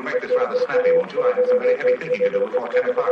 You'll make this rather snappy, won't you? I have some very heavy thinking to do before 10 o'clock.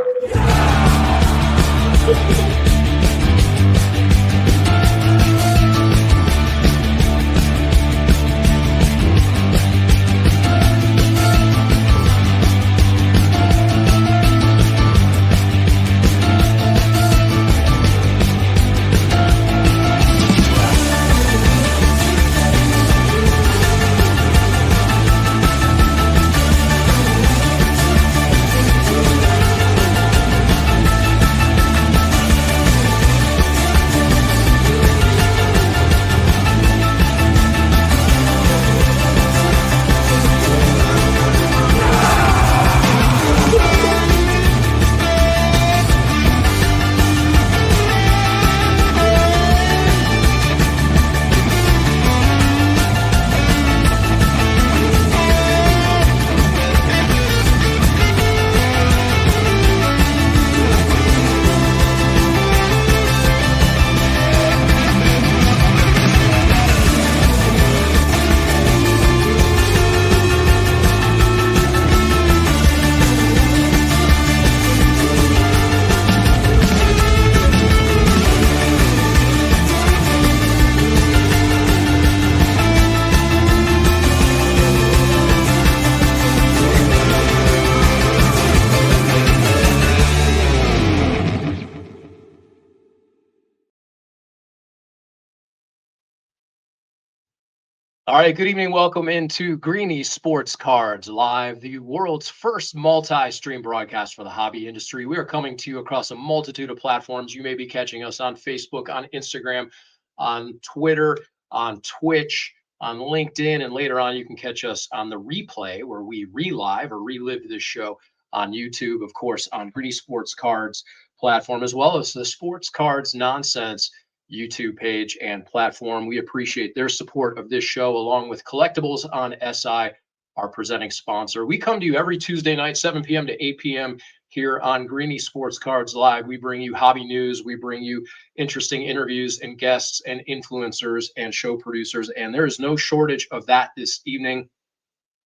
All right, good evening. Welcome into Greeny Sports Cards Live, the world's first multi-stream broadcast for the hobby industry. We are coming to you across a multitude of platforms. You may be catching us on Facebook, on Instagram, on Twitter, on Twitch, on LinkedIn, and later on you can catch us on the replay where we relive or relive this show on YouTube, of course, on Greeny Sports Cards platform, as well as the Sports Cards Nonsense YouTube page and platform. We appreciate their support of this show, along with Collectibles on SI, our presenting sponsor. We come to you every Tuesday night, 7 p.m. to 8 p.m. here on Greeny Sports Cards Live. We bring you hobby news. We bring you interesting interviews and guests and influencers and show producers, and there is no shortage of that this evening.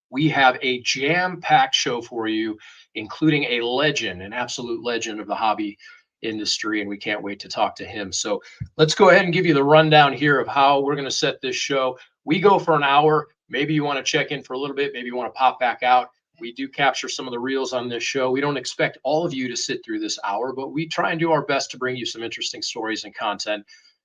We have a jam-packed show for you, including a legend, an absolute legend of the hobby industry, and we can't wait to talk to him. So let's go ahead and give you the rundown here of how we're going to set this show. We go for an hour. Maybe you want to check in for a little bit. Maybe you want to pop back out. We do capture some of the reels on this show. We don't expect all of you to sit through this hour, but we try and do our best to bring you some interesting stories and content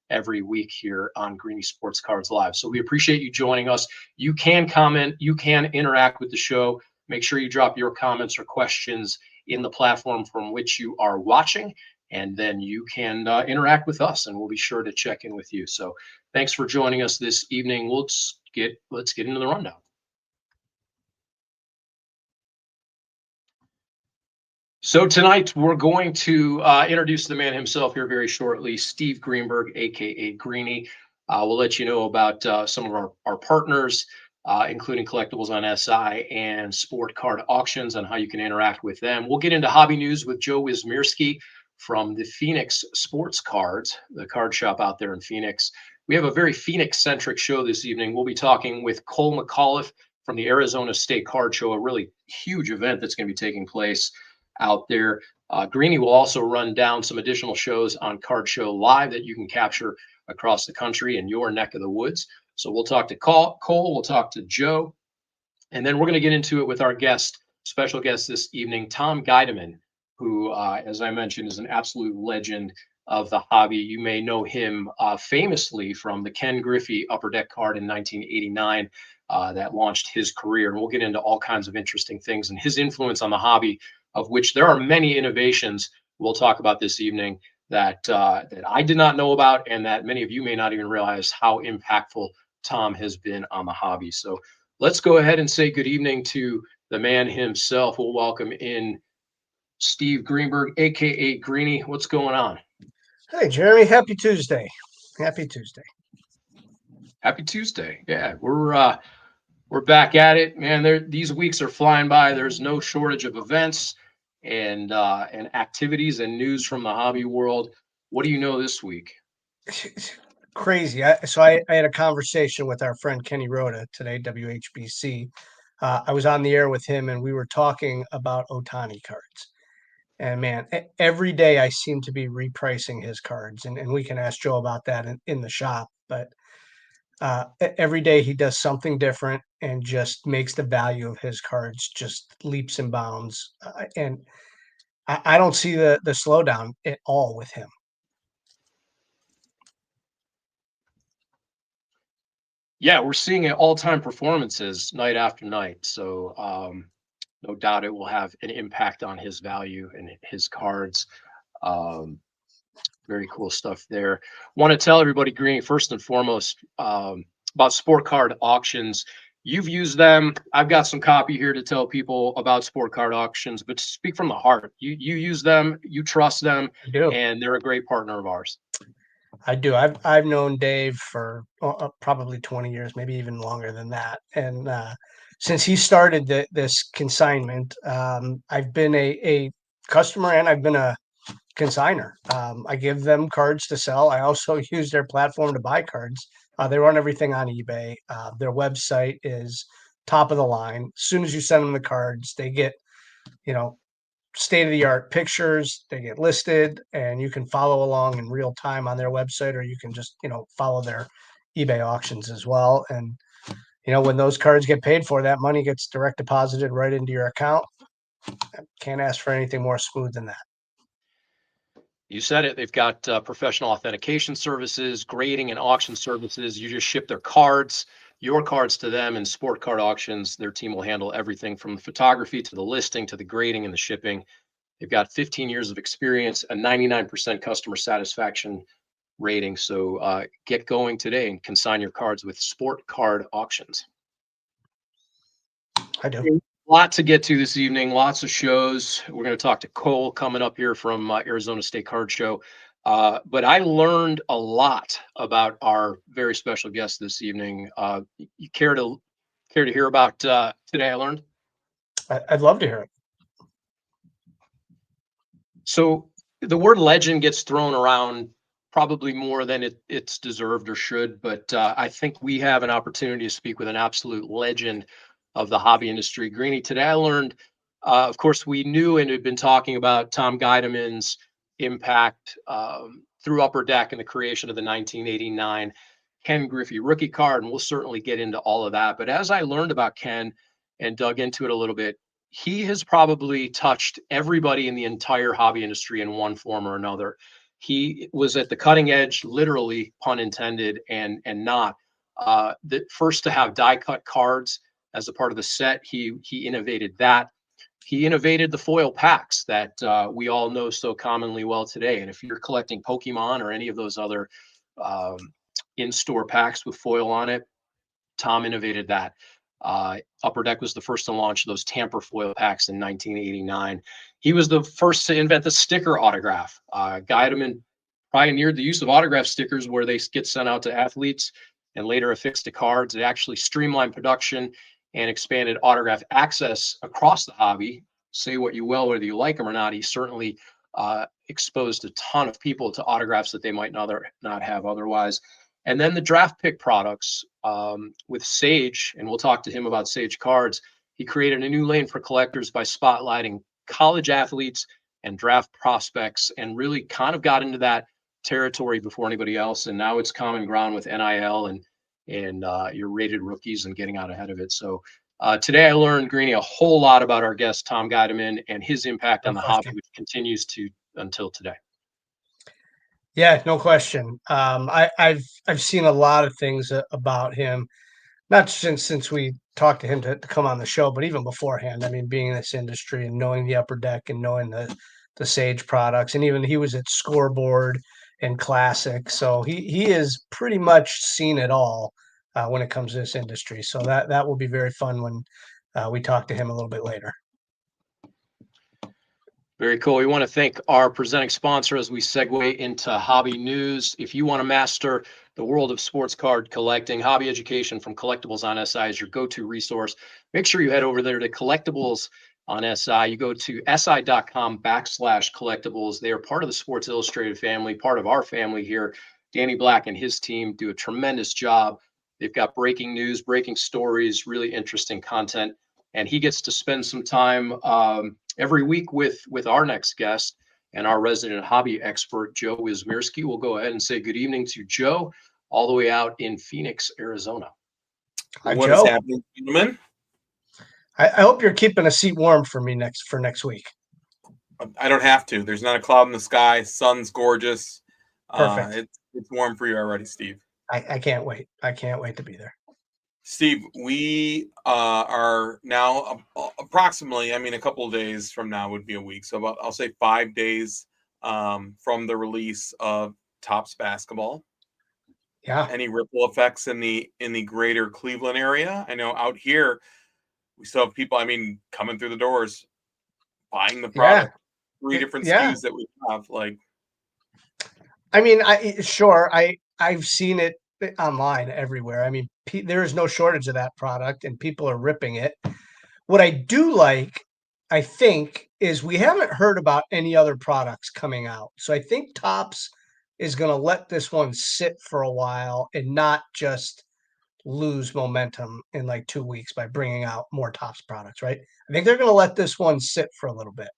every week here on Greeny Sports Cards Live. So we appreciate you joining us. You can comment, you can interact with the show. Make sure you drop your comments or questions in the platform from which you are watching, and then you can interact with us, and we'll be sure to check in with you. So thanks for joining us this evening. Let's get into the rundown. So tonight we're going to introduce the man himself here very shortly, Steve Greenberg, aka Greeny. We'll let you know about some of our partners, including Collectibles on SI and Sport Card Auctions, and how you can interact with them. We'll get into hobby news with Joe Wismirski from the Phoenix Sports Cards, the card shop out there in Phoenix. We have a very Phoenix-centric show this evening. We'll be talking with Cole McAuliffe from the Arizona State Card Show, a really huge event that's going to be taking place out there. Greeny will also run down some additional shows on Card Show Live that you can capture across the country in your neck of the woods. So we'll talk to Cole, we'll talk to Joe, and then we're going to get into it with our special guest this evening, Tom Guideman, who, as I mentioned, is an absolute legend of the hobby. You may know him famously from the Ken Griffey Upper Deck card in 1989 that launched his career. And we'll get into all kinds of interesting things and his influence on the hobby, of which there are many innovations we'll talk about this evening that I did not know about, and that many of you may not even realize how impactful Tom has been on the hobby. So let's go ahead and say good evening to the man himself. We'll welcome in Steve Greenberg, aka Greeny. What's going on? Hey, Jeremy. Happy Tuesday. Happy Tuesday. Happy Tuesday. Yeah, we're back at it, man. These weeks are flying by. There's no shortage of events and activities and news from the hobby world. What do you know this week? Crazy. I had a conversation with our friend Kenny Rhoda today, WHBC, I was on the air with him and we were talking about Otani cards. And man, every day I seem to be repricing his cards, and we can ask Joe about that in the shop. But every day he does something different and just makes the value of his cards just leaps and bounds. And I don't see the slowdown at all with him. Yeah, we're seeing it all-time performances night after night. So no doubt it will have an impact on his value and his cards. Um, Very cool stuff there. Want to tell everybody, Greeny, first and foremost, about sport card auctions. You've used them. I've got some copy here to tell people about sport card auctions, but speak from the heart. You use them, you trust them, I do. and they're a great partner of ours. I do. I've known Dave for probably 20 years, maybe even longer than that. And since he started this consignment, I've been a customer and I've been a consigner. I give them cards to sell. I also use their platform to buy cards. They run everything on eBay. Their website is top of the line. As soon as you send them the cards, they get, you know, state of the art pictures. They get listed, and you can follow along in real time on their website, or you can just, follow their eBay auctions as well. And, when those cards get paid for, that money gets direct deposited right into your account. Can't ask for anything more smooth than that. You said it. They've got professional authentication services, grading and auction services. You just ship their cards, your cards to them, and sport card auctions. Their team will handle everything from the photography to the listing to the grading and the shipping. They've got 15 years of experience, a 99% customer satisfaction rating. So get going today and consign your cards with Sport Card Auctions. I do. A lot to get to this evening, lots of shows. We're going to talk to Cole coming up here from Arizona State Card Show. But I learned a lot about our very special guest this evening. You care to hear about today I learned? I'd love to hear it. So the word legend gets thrown around probably more than it's deserved or should, but I think we have an opportunity to speak with an absolute legend of the hobby industry. Greeny, today I learned, of course, we knew and had been talking about Tom Guideman's impact through Upper Deck and the creation of the 1989 Ken Griffey rookie card, and we'll certainly get into all of that. But as I learned about Ken and dug into it a little bit, he has probably touched everybody in the entire hobby industry in one form or another. He was at the cutting edge, literally, pun intended, and not. The first to have die cut cards as a part of the set. He innovated that. He innovated the foil packs that we all know so commonly well today. And if you're collecting Pokemon or any of those other in-store packs with foil on it, Tom innovated that. Upper Deck was the first to launch those tamper foil packs in 1989. He was the first to invent the sticker autograph. Guideman pioneered the use of autograph stickers where they get sent out to athletes and later affixed to cards. It actually streamlined production and expanded autograph access across the hobby. Say what you will, whether you like him or not. He certainly exposed a ton of people to autographs that they might not have otherwise. And then the draft pick products with Sage, and we'll talk to him about Sage cards. He created a new lane for collectors by spotlighting college athletes and draft prospects, and really kind of got into that territory before anybody else. And now it's common ground with NIL and your rated rookies and getting out ahead of it. So today I learned, Greeny, a whole lot about our guest Tom Guideman and his impact on the hobby, which continues to until today. Yeah, no question. I've seen a lot of things about him, not since we talked to him to come on the show, but even beforehand. I mean, being in this industry and knowing the Upper Deck and knowing the Sage products, and even he was at Scoreboard and Classic, so he is pretty much seen it all when it comes to this industry. So that will be very fun when we talk to him a little bit later. Very cool. We want to thank our presenting sponsor as we segue into hobby news. If you want to master the world of sports card collecting, hobby education from Collectibles on SI is your go-to resource. Make sure you head over there to Collectibles on SI. You go to si.com/collectibles. They are part of the Sports Illustrated family, part of our family here. Danny Black and his team do a tremendous job. They've got breaking news, breaking stories, really interesting content and he gets to spend some time every week with our next guest and our resident hobby expert, Joe Izmirski. We'll go ahead and say good evening to Joe, all the way out in Phoenix, Arizona. Hi, What is Joe. happening, gentlemen? I hope you're keeping a seat warm for me next week. I don't have to. There's not a cloud in the sky. Sun's gorgeous. Perfect. It's warm for you already, Steve. I can't wait. I can't wait to be there. Steve, we are now approximately, a couple of days from now would be a week. So about, I'll say 5 days from the release of Topps basketball. Yeah. Any ripple effects in the greater Cleveland area? I know out here we still have people, coming through the doors, buying the product. Three different SKUs that we have. Like, I mean, I've seen it online everywhere. I mean, there is no shortage of that product, and people are ripping it. What I do like, I think, is we haven't heard about any other products coming out. So I think Topps is going to let this one sit for a while and not just lose momentum in like 2 weeks by bringing out more Topps products, right? I think they're going to let this one sit for a little bit.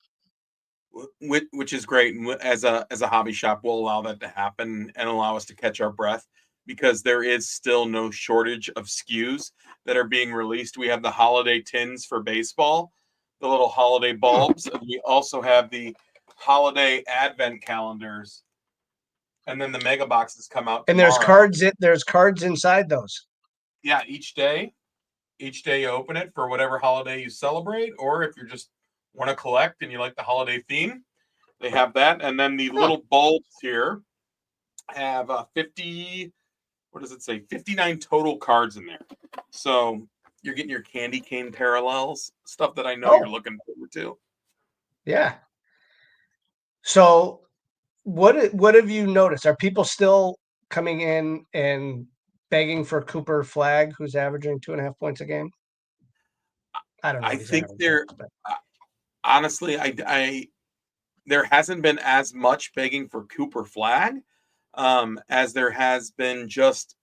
which is great, and as a hobby shop, we'll allow that to happen and allow us to catch our breath, because there is still no shortage of SKUs that are being released. We have the holiday tins for baseball, the little holiday bulbs, and we also have the holiday advent calendars, and then the mega boxes come out And tomorrow. there's cards inside those. Yeah, each day you open it for whatever holiday you celebrate, or if you just want to collect and you like the holiday theme, they have that. And then the little bulbs here have 50, what does it say, 59 total cards in there. So you're getting your candy cane parallels, stuff that I know you're looking forward to. Yeah. So what have you noticed? Are people still coming in and begging for Cooper Flag, who's averaging 2.5 points a game? I don't know I what he's think averaging, but honestly, I there hasn't been as much begging for Cooper Flag as there has been just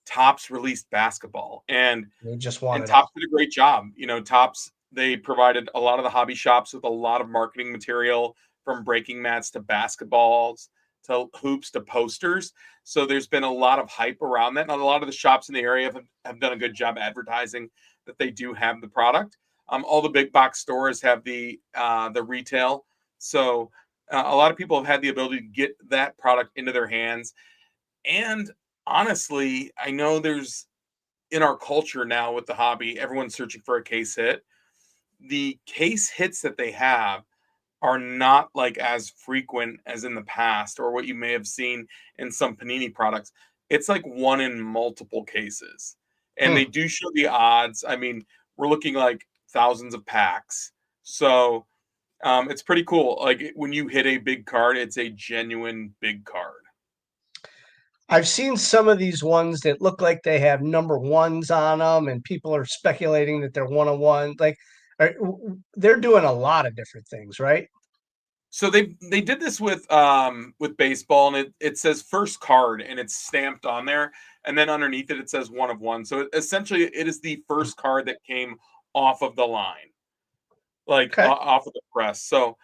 Topps released basketball, and they just want it all. Topps did a great job. Topps, they provided a lot of the hobby shops with a lot of marketing material, from breaking mats to basketballs to hoops to posters. So there's been a lot of hype around that, and a lot of the shops in the area have done a good job advertising that they do have the product. All the big box stores have the retail, so a lot of people have had the ability to get that product into their hands. And honestly, I know there's, in our culture now with the hobby, everyone's searching for a case hit. The case hits that they have are not like as frequent as in the past, or what you may have seen in some Panini products. It's like one in multiple cases. And they do show the odds. We're looking like thousands of packs. So it's pretty cool. Like, when you hit a big card, it's a genuine big card. I've seen some of these ones that look like they have number ones on them, and people are speculating that they're 101. Like, they're doing a lot of different things, right? So they did this with baseball, and it says first card, and it's stamped on there, and then underneath it says 1 of 1. So essentially it is the first card that came off of the line, like Okay. off of the press. So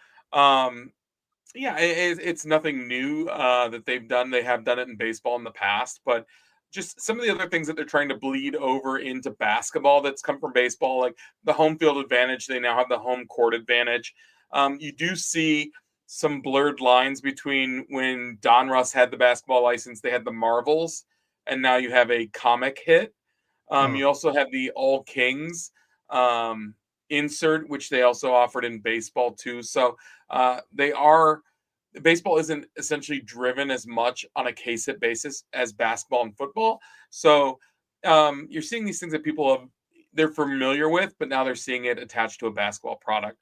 yeah, it's nothing new that they've done. They have done it in baseball in the past, but just some of the other things that they're trying to bleed over into basketball that's come from baseball, like the home field advantage. They now have the home court advantage. You do see some blurred lines between when Donruss had the basketball license, they had the Marvels, and now you have a comic hit. You also have the All Kings insert, which they also offered in baseball too. So baseball isn't essentially driven as much on a case hit basis as basketball and football. So you're seeing these things that they're familiar with, but now they're seeing it attached to a basketball product.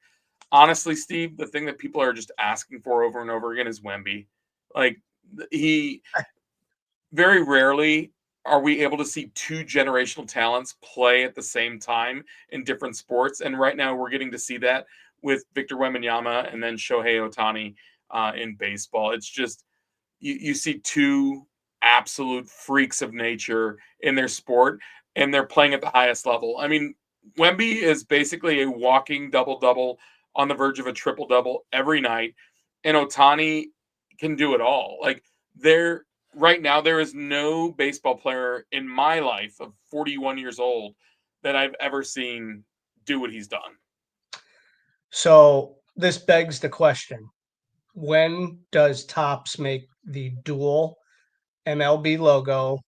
Honestly, Steve, the thing that people are just asking for over and over again is Wemby. Like, very rarely are we able to see two generational talents play at the same time in different sports. And right now we're getting to see that with Victor Wembanyama and then Shohei Ohtani in baseball. It's just, you see two absolute freaks of nature in their sport, and they're playing at the highest level. Wemby is basically a walking double-double on the verge of a triple-double every night, and Ohtani can do it all. Like, right now, there is no baseball player in my life of 41 years old that I've ever seen do what he's done. So this begs the question: when does Topps make the dual MLB logo,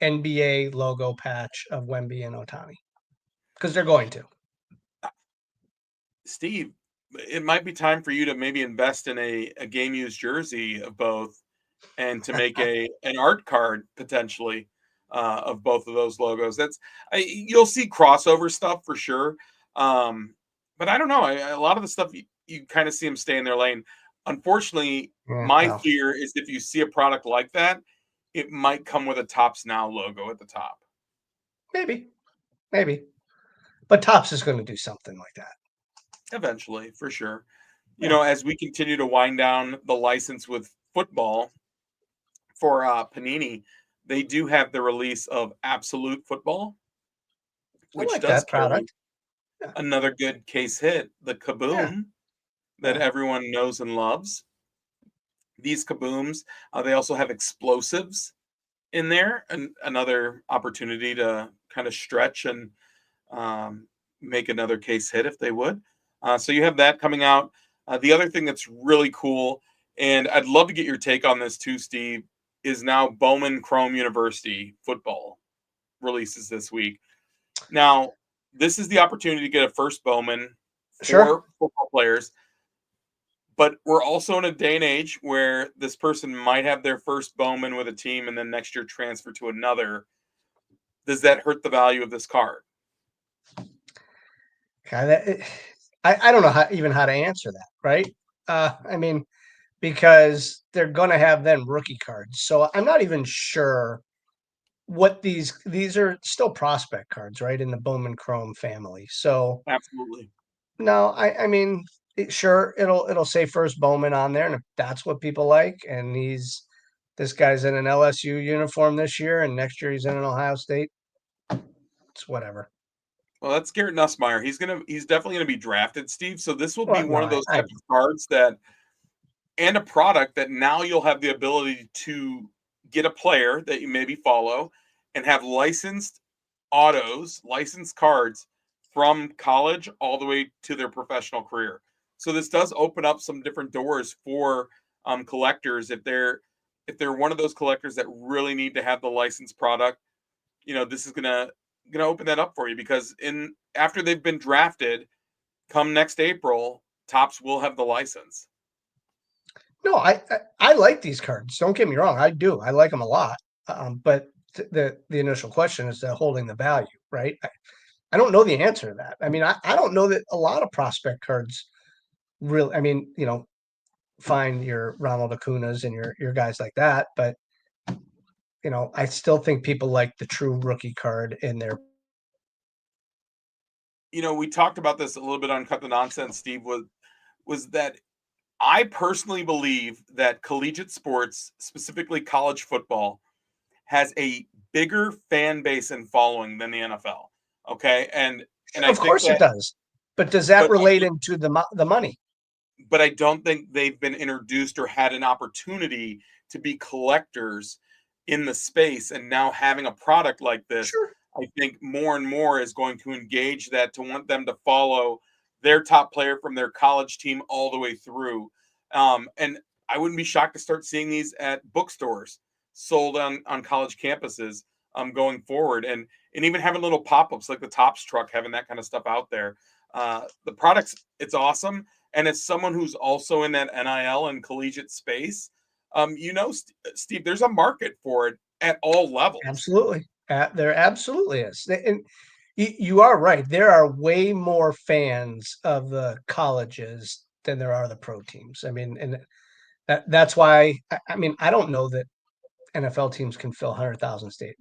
NBA logo patch of Wemby and Ohtani? Because they're going to. Steve, it might be time for you to maybe invest in a game used jersey of both and to make an art card potentially of both of those logos. You'll see crossover stuff for sure. But I don't know. A lot of the stuff you kind of see them stay in their lane. Unfortunately, Yeah, my well, fear is if you see a product like that, it might come with a Topps Now logo at the top. maybe. But Topps is going to do something like that. Eventually, for sure. Yeah. As we continue to wind down the license with football for Panini, they do have the release of Absolute Football, I which like does that carry product. Yeah. another good case hit, the Yeah. Kaboom that Yeah. everyone knows and loves. These Kabooms, they also have explosives in there, and another opportunity to kind of stretch and um, make another case hit if they would. So you have that coming out. The other thing that's really cool, and I'd love to get your take on this too, Steve, is now Bowman Chrome University football releases this week. Now, this is the opportunity to get a first Bowman Sure. for football players, but we're also in a day and age where this person might have their first Bowman with a team and then next year transfer to another. Does that hurt the value of this card? I don't know how to answer that, right? I mean, because they're going to have then rookie cards. So I'm not even sure what these are still prospect cards, right? In the Bowman Chrome family. So Absolutely. no, I mean, sure, it'll say first Bowman on there, and if that's what people like, and this guy's in an LSU uniform this year, and next year he's in an Ohio State, it's whatever. Well, that's Garrett Nussmeier. He's definitely gonna be drafted, Steve. So this will be Well, no, one of those I types of cards that, and a product that now you'll have the ability to get a player that you maybe follow and have licensed autos, licensed cards from college all the way to their professional career. So this does open up some different doors for collectors if they're one of those collectors that really need to have the licensed product. This is gonna open that up for you because in after they've been drafted, come next April, Topps will have the license. no, I like these cards. Don't get me wrong, I do. I like them a lot. But the initial question is holding the value, right? I don't know the answer to that. I mean, I don't know that a lot of prospect cards really. I mean, find your Ronald Acuna's and your guys like that, but I still think people like the true rookie card in there. We talked about this a little bit on Cut the Nonsense, Steve, was that I personally believe that collegiate sports, specifically college football, has a bigger fan base and following than the NFL. Okay, and I Of think course it that, does. But does that but relate into the money? I don't think they've been introduced or had an opportunity to be collectors in the space. And now having a product like this, Sure. I think more and more is going to engage that to want them to follow their top player from their college team all the way through. And I wouldn't be shocked to start seeing these at bookstores sold on college campuses going forward, and even having little pop-ups like the Topps truck, having that kind of stuff out there. The products, it's awesome. And as someone who's also in that NIL and collegiate space, Steve, there's a market for it at all levels. Absolutely. There absolutely is. And you are right. There are way more fans of the colleges than there are the pro teams. I mean, and that's why I mean, I don't know that NFL teams can fill 100,000 stadiums.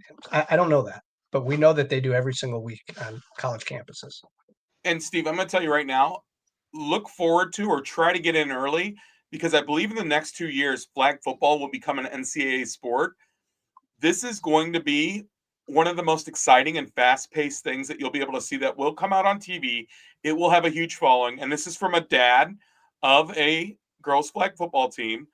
I don't know that, but we know that they do every single week on college campuses. And Steve, I'm going to tell you right now, look forward to or try to get in early because I believe in the next 2 years, flag football will become an NCAA sport. This is going to be one of the most exciting and fast-paced things that you'll be able to see that will come out on TV. It will have a huge following, and this is from a dad of a girls flag football team.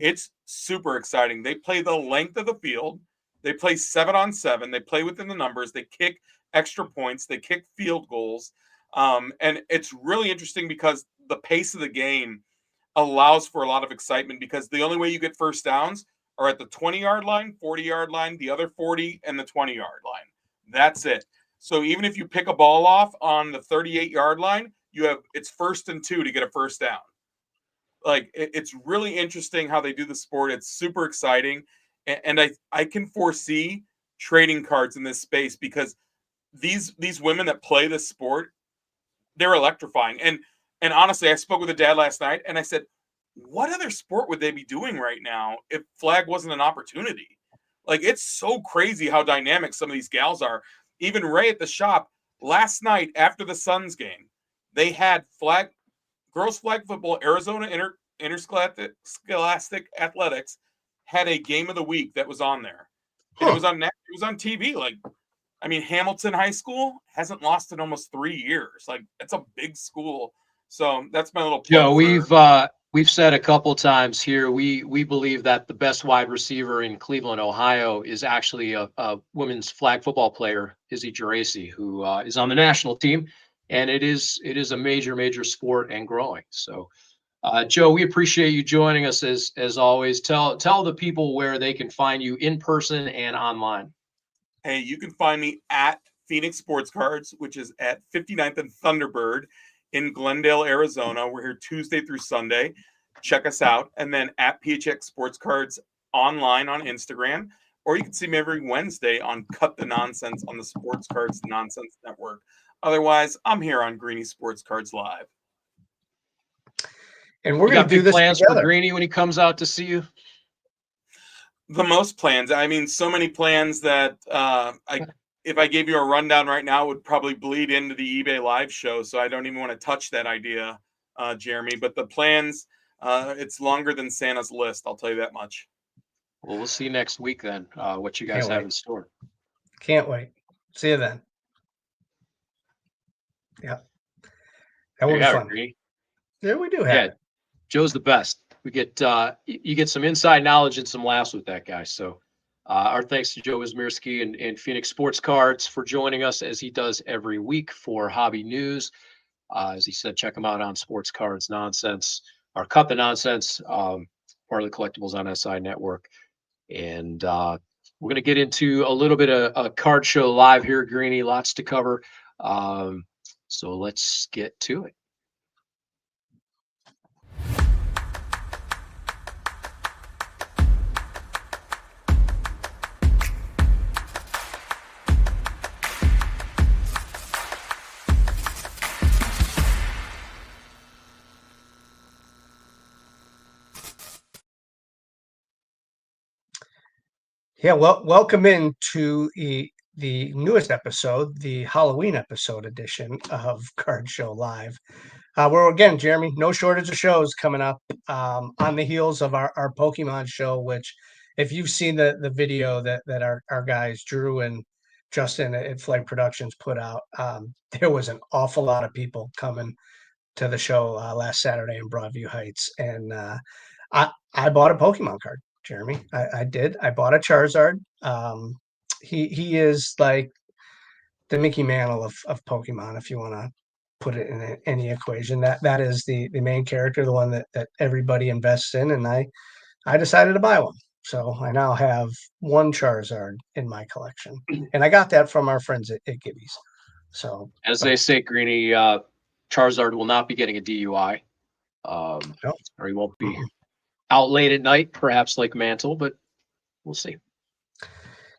It's super exciting. They play the length of the field. They play 7-on-7. They play within the numbers. They kick extra points. They kick field goals. And it's really interesting because the pace of the game allows for a lot of excitement, because the only way you get first downs are at the 20-yard line, 40-yard line, the other 40, and the 20-yard line. That's it. So even if you pick a ball off on the 38-yard line, it's 1st and 2 to get a first down. Like, it's really interesting how they do the sport. It's super exciting. And I can foresee trading cards in this space, because these women that play this sport, they're electrifying. And honestly, I spoke with a dad last night, and I said, what other sport would they be doing right now if flag wasn't an opportunity? Like, it's so crazy how dynamic some of these gals are. Even Ray at the shop last night after the Suns game, they had girls flag football, Arizona Interscholastic Athletics had a game of the week that was on there. And it was on TV. Like, I mean, Hamilton High School hasn't lost in almost 3 years. Like, it's a big school. So that's my little plug. Joe, we've said a couple times here, we believe that the best wide receiver in Cleveland, Ohio, is actually a women's flag football player, Izzy Geraci, who is on the national team, and it is a major sport and growing. So, Joe, we appreciate you joining us as always. Tell the people where they can find you in person and online. Hey, you can find me at Phoenix Sports Cards, which is at 59th and Thunderbird in Glendale, Arizona. We're here Tuesday through Sunday. Check us out. And then at PHX Sports Cards online on Instagram. Or you can see me every Wednesday on Cut the Nonsense on the Sports Cards Nonsense Network. Otherwise, I'm here on Greeny Sports Cards Live. And we're going to do this plans together. for Greeny when he comes out to see you? The most plans. I mean, so many plans that if I gave you a rundown right now, it would probably bleed into the eBay Live show. So I don't even want to touch that idea, Jeremy. But the plans, it's longer than Santa's list. I'll tell you that much. Well, we'll see you next week then, what you guys have in store. Can't wait. See you then. Yeah. That will be fun. Greeny. Yeah, we do have it. Joe's the best. We get you get some inside knowledge and some laughs with that guy. So our thanks to Joe Izmirski and Phoenix Sports Cards for joining us, as he does every week for hobby news. As he said, check him out on Sports Cards Nonsense, or Cut the Nonsense, part of the collectibles on SI Network. And we're going to get into a little bit of a card show live here, Greeny. Lots to cover. So let's get to it. Yeah, well, welcome into the newest episode, the Halloween episode edition of Card Show Live. Where again, Jeremy, no shortage of shows coming up on the heels of our Pokemon show, which, if you've seen the video that our guys Drew and Justin at Flag Productions put out, there was an awful lot of people coming to the show last Saturday in Broadview Heights, and I bought a Pokemon card. Jeremy, I did. I bought a Charizard. He is like the Mickey Mantle of Pokemon, if you want to put it in any equation. That is the main character, the one that everybody invests in, and I decided to buy one. So I now have one Charizard in my collection, and I got that from our friends at Gibby's. So, as they say, Greeny, Charizard will not be getting a DUI, or he won't be out late at night, perhaps like Mantle, but we'll see.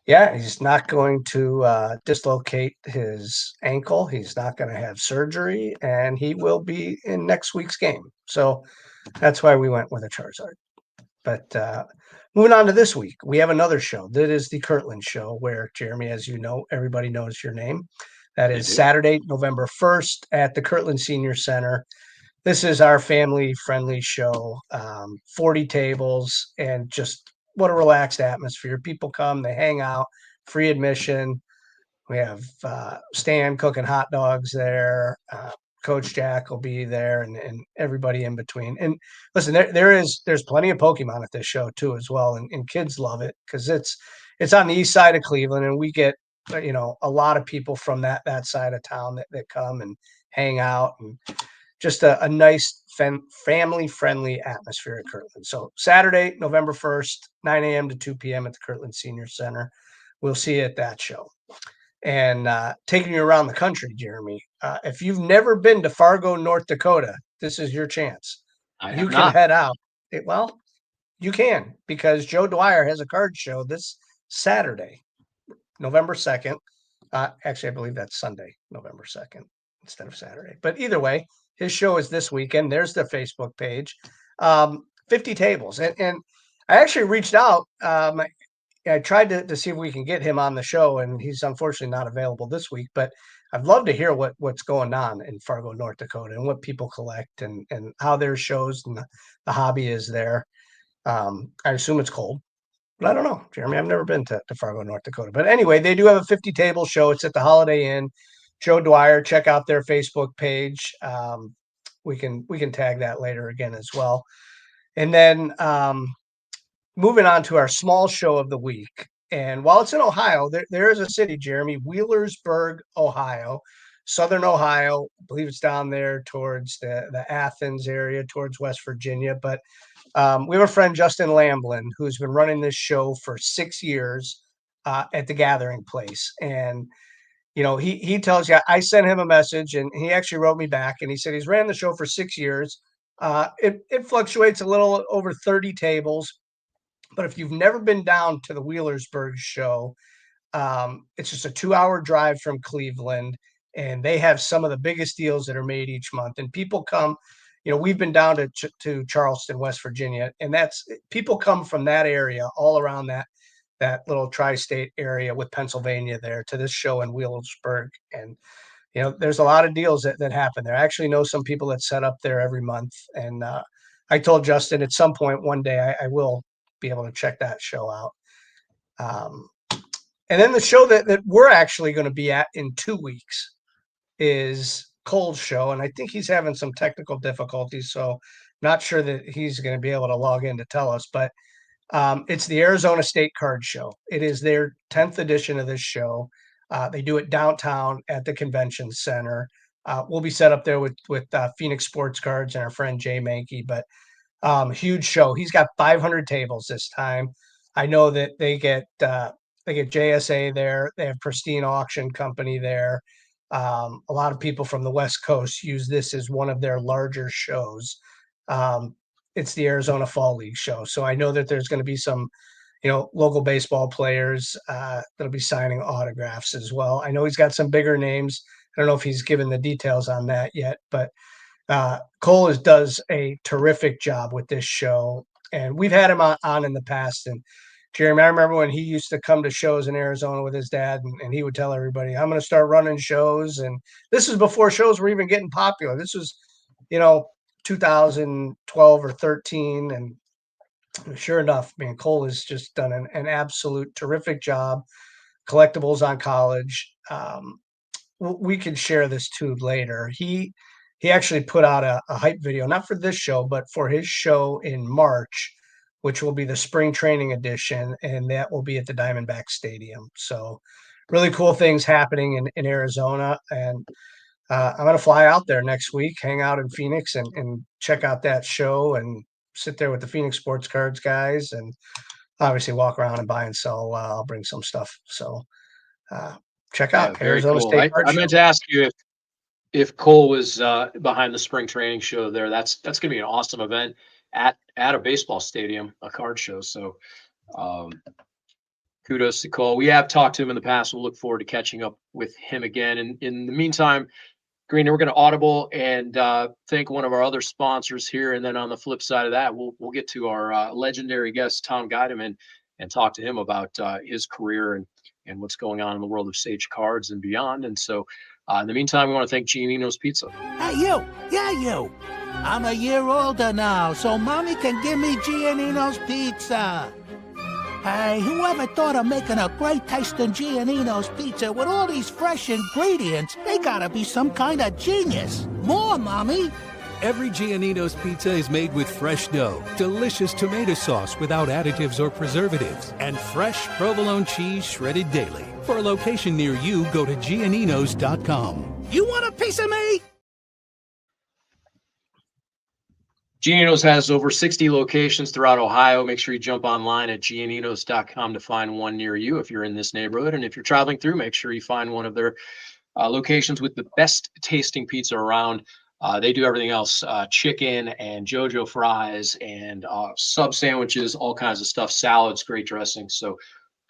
Yeah, he's not going to dislocate his ankle. He's not going to have surgery, and he will be in next week's game. So that's why we went with a Charizard. But moving on to this week, we have another show. That is the Kirtland show, where, Jeremy, as you know, everybody knows your name. That is Saturday, November 1st at the Kirtland Senior Center. This is our family-friendly show, 40 tables, and just what a relaxed atmosphere. People come, they hang out, free admission. We have Stan cooking hot dogs there. Coach Jack will be there, and everybody in between. And listen, there's plenty of Pokemon at this show too as well, and kids love it because it's on the east side of Cleveland, and we get a lot of people from that side of town that come and hang out, and just a nice family friendly atmosphere at Kirtland. So Saturday, November 1st, 9 a.m. to 2 p.m. at the Kirtland Senior Center. We'll see you at that show. And taking you around the country, Jeremy. If you've never been to Fargo, North Dakota, this is your chance. You can head out. Well, you can, because Joe Dwyer has a card show this Saturday, November 2nd. Actually, I believe that's Sunday, November 2nd, instead of Saturday. But either way, his show is this weekend. There's the Facebook page. 50 tables. And I actually reached out. I tried to see if we can get him on the show, and he's unfortunately not available this week. But I'd love to hear what's going on in Fargo, North Dakota, and what people collect, and how their shows and the hobby is there. I assume it's cold, but I don't know, Jeremy. I've never been to Fargo, North Dakota. But anyway, they do have a 50-table show. It's at the Holiday Inn. Joe Dwyer, check out their Facebook page. We can tag that later again as well. And then moving on to our small show of the week. And while it's in Ohio, there is a city, Jeremy, Wheelersburg, Ohio, Southern Ohio. I believe it's down there towards the Athens area, towards West Virginia. But we have a friend, Justin Lamblin, who's been running this show for 6 years at the Gathering Place. And, he tells you, I sent him a message, and he actually wrote me back, and he said he's ran the show for 6 years. It fluctuates a little over 30 tables. But if you've never been down to the Wheelersburg show, it's just a 2-hour drive from Cleveland, and they have some of the biggest deals that are made each month. And people come, we've been down to Charleston, West Virginia, and people come from that area, all around that little tri-state area with Pennsylvania there, to this show in Wheelersburg. And there's a lot of deals that happen there. I actually know some people that set up there every month, and I told Justin at some point one day I will be able to check that show out. And then the show that we're actually going to be at in 2 weeks is Cole's show, and I think he's having some technical difficulties, so not sure that he's going to be able to log in to tell us. But it's the Arizona State Card Show. It is their 10th edition of this show. They do it downtown at the convention center. We'll be set up there with Phoenix Sports Cards and our friend Jay Mankey. But huge show. He's got 500 tables this time. I know that they get JSA there. They have Pristine Auction Company there. A lot of people from the West Coast use this as one of their larger shows. It's the Arizona Fall League show. So I know that there's going to be some, local baseball players that'll be signing autographs as well. I know he's got some bigger names. I don't know if he's given the details on that yet, but Cole does a terrific job with this show, and we've had him on in the past. And Jeremy, I remember when he used to come to shows in Arizona with his dad, and he would tell everybody, I'm going to start running shows. And this is before shows were even getting popular. This was, 2012 or 13. And sure enough, man, Cole has just done an absolute terrific job. Collectibles on College. We can share this too later. He actually put out a hype video, not for this show, but for his show in March, which will be the spring training edition, and that will be at the Diamondback Stadium. So really cool things happening in Arizona. And I'm going to fly out there next week, hang out in Phoenix, and check out that show and sit there with the Phoenix Sports Cards guys, and obviously walk around and buy and sell. I'll bring some stuff. So check out Arizona cool. State Card I Show. meant to ask you if Cole was behind the spring training show there. That's going to be an awesome event at a baseball stadium, a card show. So kudos to Cole. We have talked to him in the past. We'll look forward to catching up with him again. And in the meantime, Green, we're going to audible and thank one of our other sponsors here. And then on the flip side of that, we'll get to our legendary guest, Tom Guideman, and talk to him about his career and what's going on in the world of Sage Cards and beyond. And so in the meantime, we want to thank Giannino's Pizza. Hey, you. Yeah, you. I'm a year older now, so Mommy can give me Giannino's Pizza. Hey, whoever thought of making a great tasting Giannino's pizza with all these fresh ingredients? They gotta be some kind of genius. More, Mommy. Every Giannino's pizza is made with fresh dough, delicious tomato sauce without additives or preservatives, and fresh provolone cheese shredded daily. For a location near you, go to Gianninos.com. You want a piece of me? Giannino's has over 60 locations throughout Ohio. Make sure you jump online at Gianninos.com to find one near you if you're in this neighborhood. And if you're traveling through, make sure you find one of their locations with the best tasting pizza around. They do everything else, chicken and JoJo fries and sub sandwiches, all kinds of stuff, salads, great dressing. So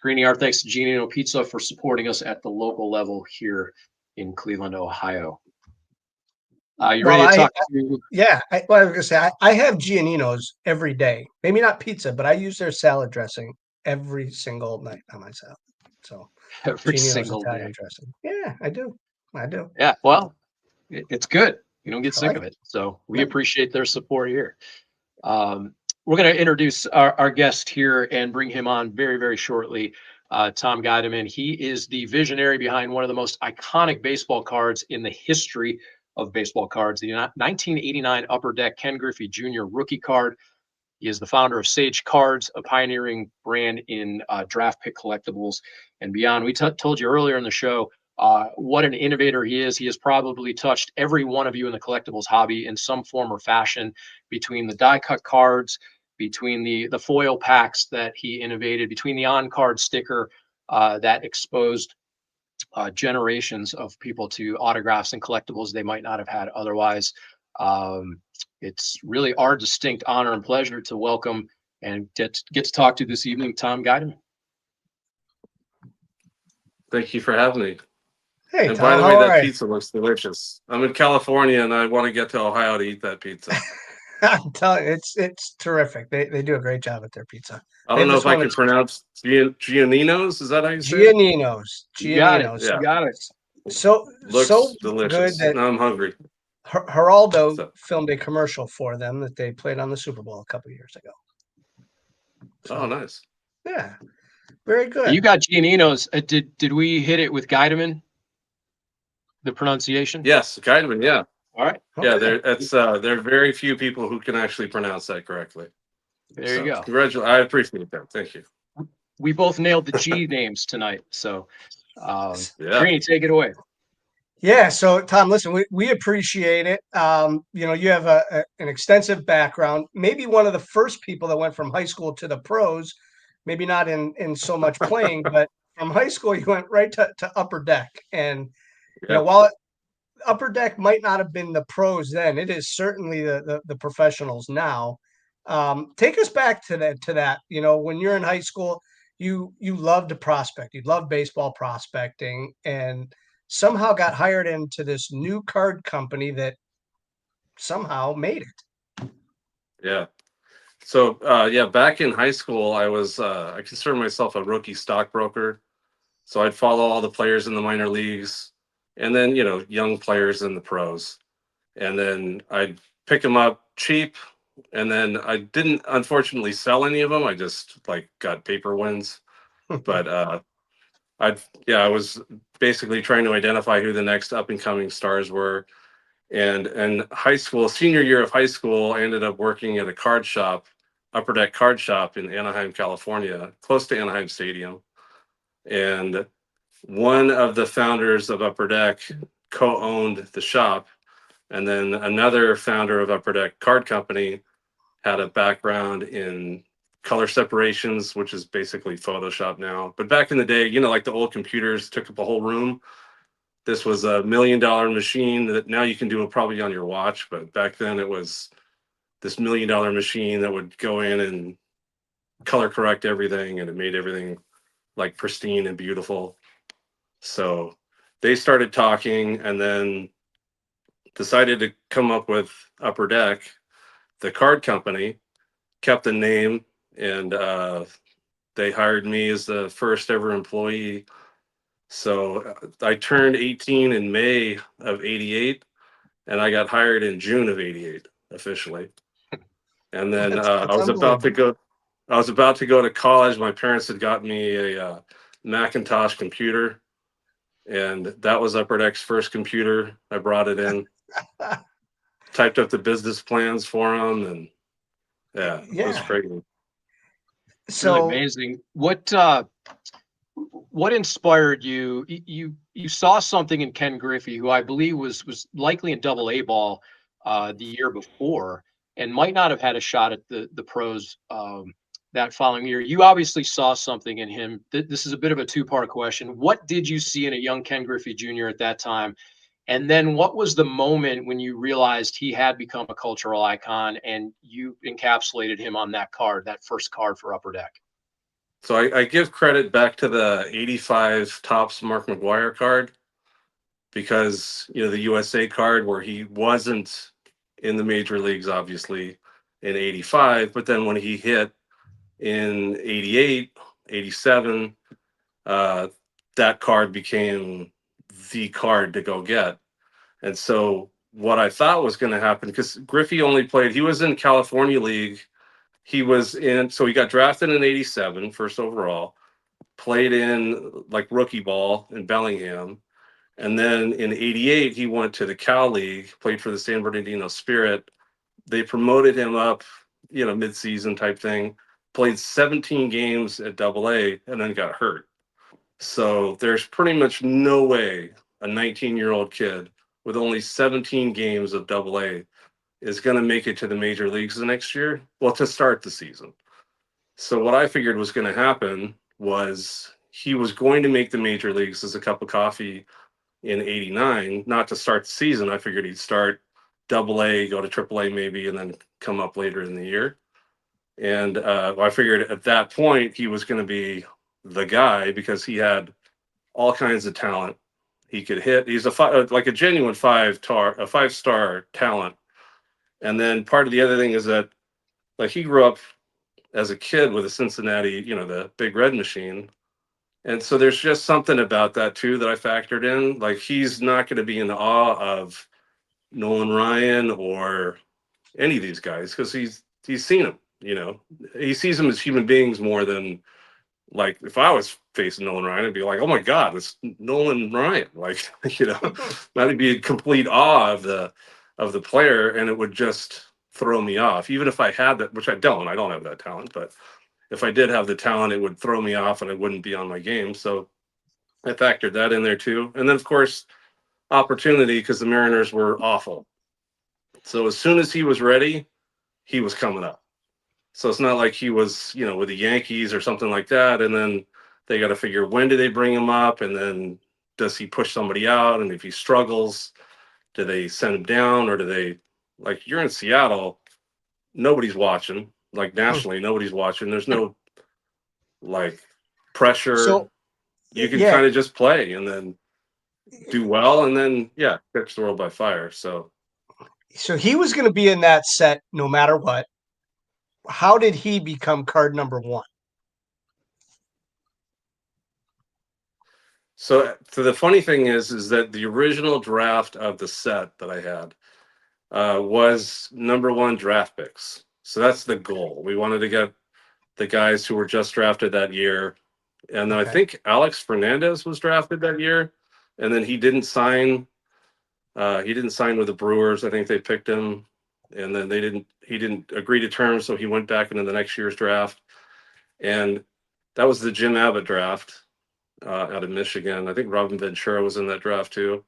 Greeny, our thanks to Giannino Pizza for supporting us at the local level here in Cleveland, Ohio. You ready to talk to? Yeah, I was gonna say I have Giannino's every day. Maybe not pizza, but I use their salad dressing every single night on my salad. So Every Giannino's single Italian day. dressing. Yeah, I do. Yeah, well, it's good. You don't get I sick like of it. So we Yep. appreciate their support here. We're going to introduce our guest here and bring him on very, very shortly. Tom Guideman. He is the visionary behind one of the most iconic baseball cards in the history of baseball cards, the 1989 Upper Deck Ken Griffey Jr. rookie card. He is the founder of Sage Cards, a pioneering brand in draft pick collectibles and beyond. We told you earlier in the show what an innovator he is. He has probably touched every one of you in the collectibles hobby in some form or fashion, between the die cut cards, between the foil packs that he innovated, between the on-card sticker that exposed generations of people to autographs and collectibles they might not have had otherwise. It's really our distinct honor and pleasure to welcome and get to talk to this evening, Tom Guideman. Thank you for having me. Hey, And Tom, by the how way, are that you? pizza looks delicious. I'm in California and I want to get to Ohio to eat that pizza. I'm telling you, it's terrific. They do a great job at their pizza. I They don't have know this if I one can that's pronounce Giannino's. Is that how you say it? Giannino's. You got it. Giannino's. You Yeah. got it. So Looks good delicious. that Now I'm hungry. Geraldo So, filmed a commercial for them that they played on the Super Bowl a couple of years ago. So, oh, nice. yeah, very good. You got Giannino's. Did we hit it with Guideman? The pronunciation? Yes, Guideman. Yeah. All right. Yeah, Okay. there are very few people who can actually pronounce that correctly. There you go. Congratulations. I appreciate that. Thank you. We both nailed the G names tonight. So, Yeah. Greeny, take it away. Yeah. So, Tom, listen, we appreciate it. You have an extensive background. Maybe one of the first people that went from high school to the pros. Maybe not in so much playing, but from high school you went right to Upper Deck, and Yeah. while Upper Deck might not have been the pros then, it is certainly the professionals now. Take us back to that. When you're in high school, you loved to prospect. You loved baseball prospecting, and somehow got hired into this new card company that somehow made it. Yeah. So back in high school, I consider myself a rookie stockbroker. So I'd follow all the players in the minor leagues, and then young players in the pros, and then I'd pick them up cheap, and then I didn't unfortunately sell any of them. I just got paper wins, but I was basically trying to identify who the next up and coming stars were. And in high school, senior year of high school, I ended up working at a card shop, Upper Deck Card Shop in Anaheim, California, close to Anaheim Stadium. And one of the founders of Upper Deck co-owned the shop. And then another founder of Upper Deck Card Company had a background in color separations, which is basically Photoshop now. But back in the day, like the old computers took up a whole room. This was $1 million machine that now you can do it probably on your watch. But back then it was this $1 million machine that would go in and color correct everything. And it made everything pristine and beautiful. So they started talking and then decided to come up with Upper Deck. The card company kept the name, and they hired me as the first ever employee. So I turned 18 in May of '88, and I got hired in June of '88 officially. And then That's I was about to unbelievable. go. I was about to go to college. My parents had got me a Macintosh computer, and that was Upper Deck's first computer. I brought it in, typed up the business plans for them, and yeah, it was Yeah. crazy. Really So amazing. What inspired you? You saw something in Ken Griffey, who I believe was likely in Double A ball the year before, and might not have had a shot at the pros that following year. You obviously saw something in him. This is a bit of a two-part question. What did you see in a young Ken Griffey Jr. at that time? And then what was the moment when you realized he had become a cultural icon and you encapsulated him on that card, that first card for Upper Deck? So I give credit back to the 85 Topps Mark McGwire card, because the USA card where he wasn't in the major leagues, obviously, in 85, but then when he hit in 88, 87, that card became the card to go get. And so what I thought was going to happen, because Griffey only played, he was in California League. So he got drafted in 87, first overall, played in like rookie ball in Bellingham. And then in 88, he went to the Cal League, played for the San Bernardino Spirit. They promoted him up, mid-season type thing, played 17 games at Double A, and then got hurt. So there's pretty much no way a 19-year-old kid with only 17 games of Double A is going to make it to the major leagues the next year. Well, to start the season. So what I figured was going to happen was he was going to make the major leagues as a cup of coffee in 89, not to start the season. I figured he'd start Double A, go to Triple A maybe, and then come up later in the year. And I figured at that point he was going to be the guy because he had all kinds of talent. He could hit. He's like a genuine five-star talent. And then part of the other thing is that, like, he grew up as a kid with a Cincinnati, the Big Red Machine. And so there's just something about that too that I factored in. Like, he's not going to be in awe of Nolan Ryan or any of these guys because he's seen them. He sees them as human beings more than, like, if I was facing Nolan Ryan, I'd be like, oh my God, it's Nolan Ryan. Like, that'd be a complete awe of the player, and it would just throw me off. Even if I had that, which I don't have that talent, but if I did have the talent, it would throw me off and I wouldn't be on my game. So I factored that in there too. And then, of course, opportunity, because the Mariners were awful. So as soon as he was ready, he was coming up. So it's not like he was, with the Yankees or something like that. And then they got to figure, when do they bring him up? And then does he push somebody out? And if he struggles, do they send him down, or do they, like, you're in Seattle, nobody's watching, like, nationally, nobody's watching. There's no, like, pressure. So You can yeah, kind of just play and then do well, and then catch the world by fire. So he was going to be in that set no matter what. How did he become card number one? So the funny thing is that the original draft of the set that I had was number one draft picks. So that's the goal. We wanted to get the guys who were just drafted that year. And then I think Alex Fernandez was drafted that year, and then he didn't sign. He didn't sign with the Brewers. I think they picked him, and then he didn't agree to terms, so he went back into the next year's draft. And that was the Jim Abbott draft out of Michigan. I think Robin Ventura was in that draft too.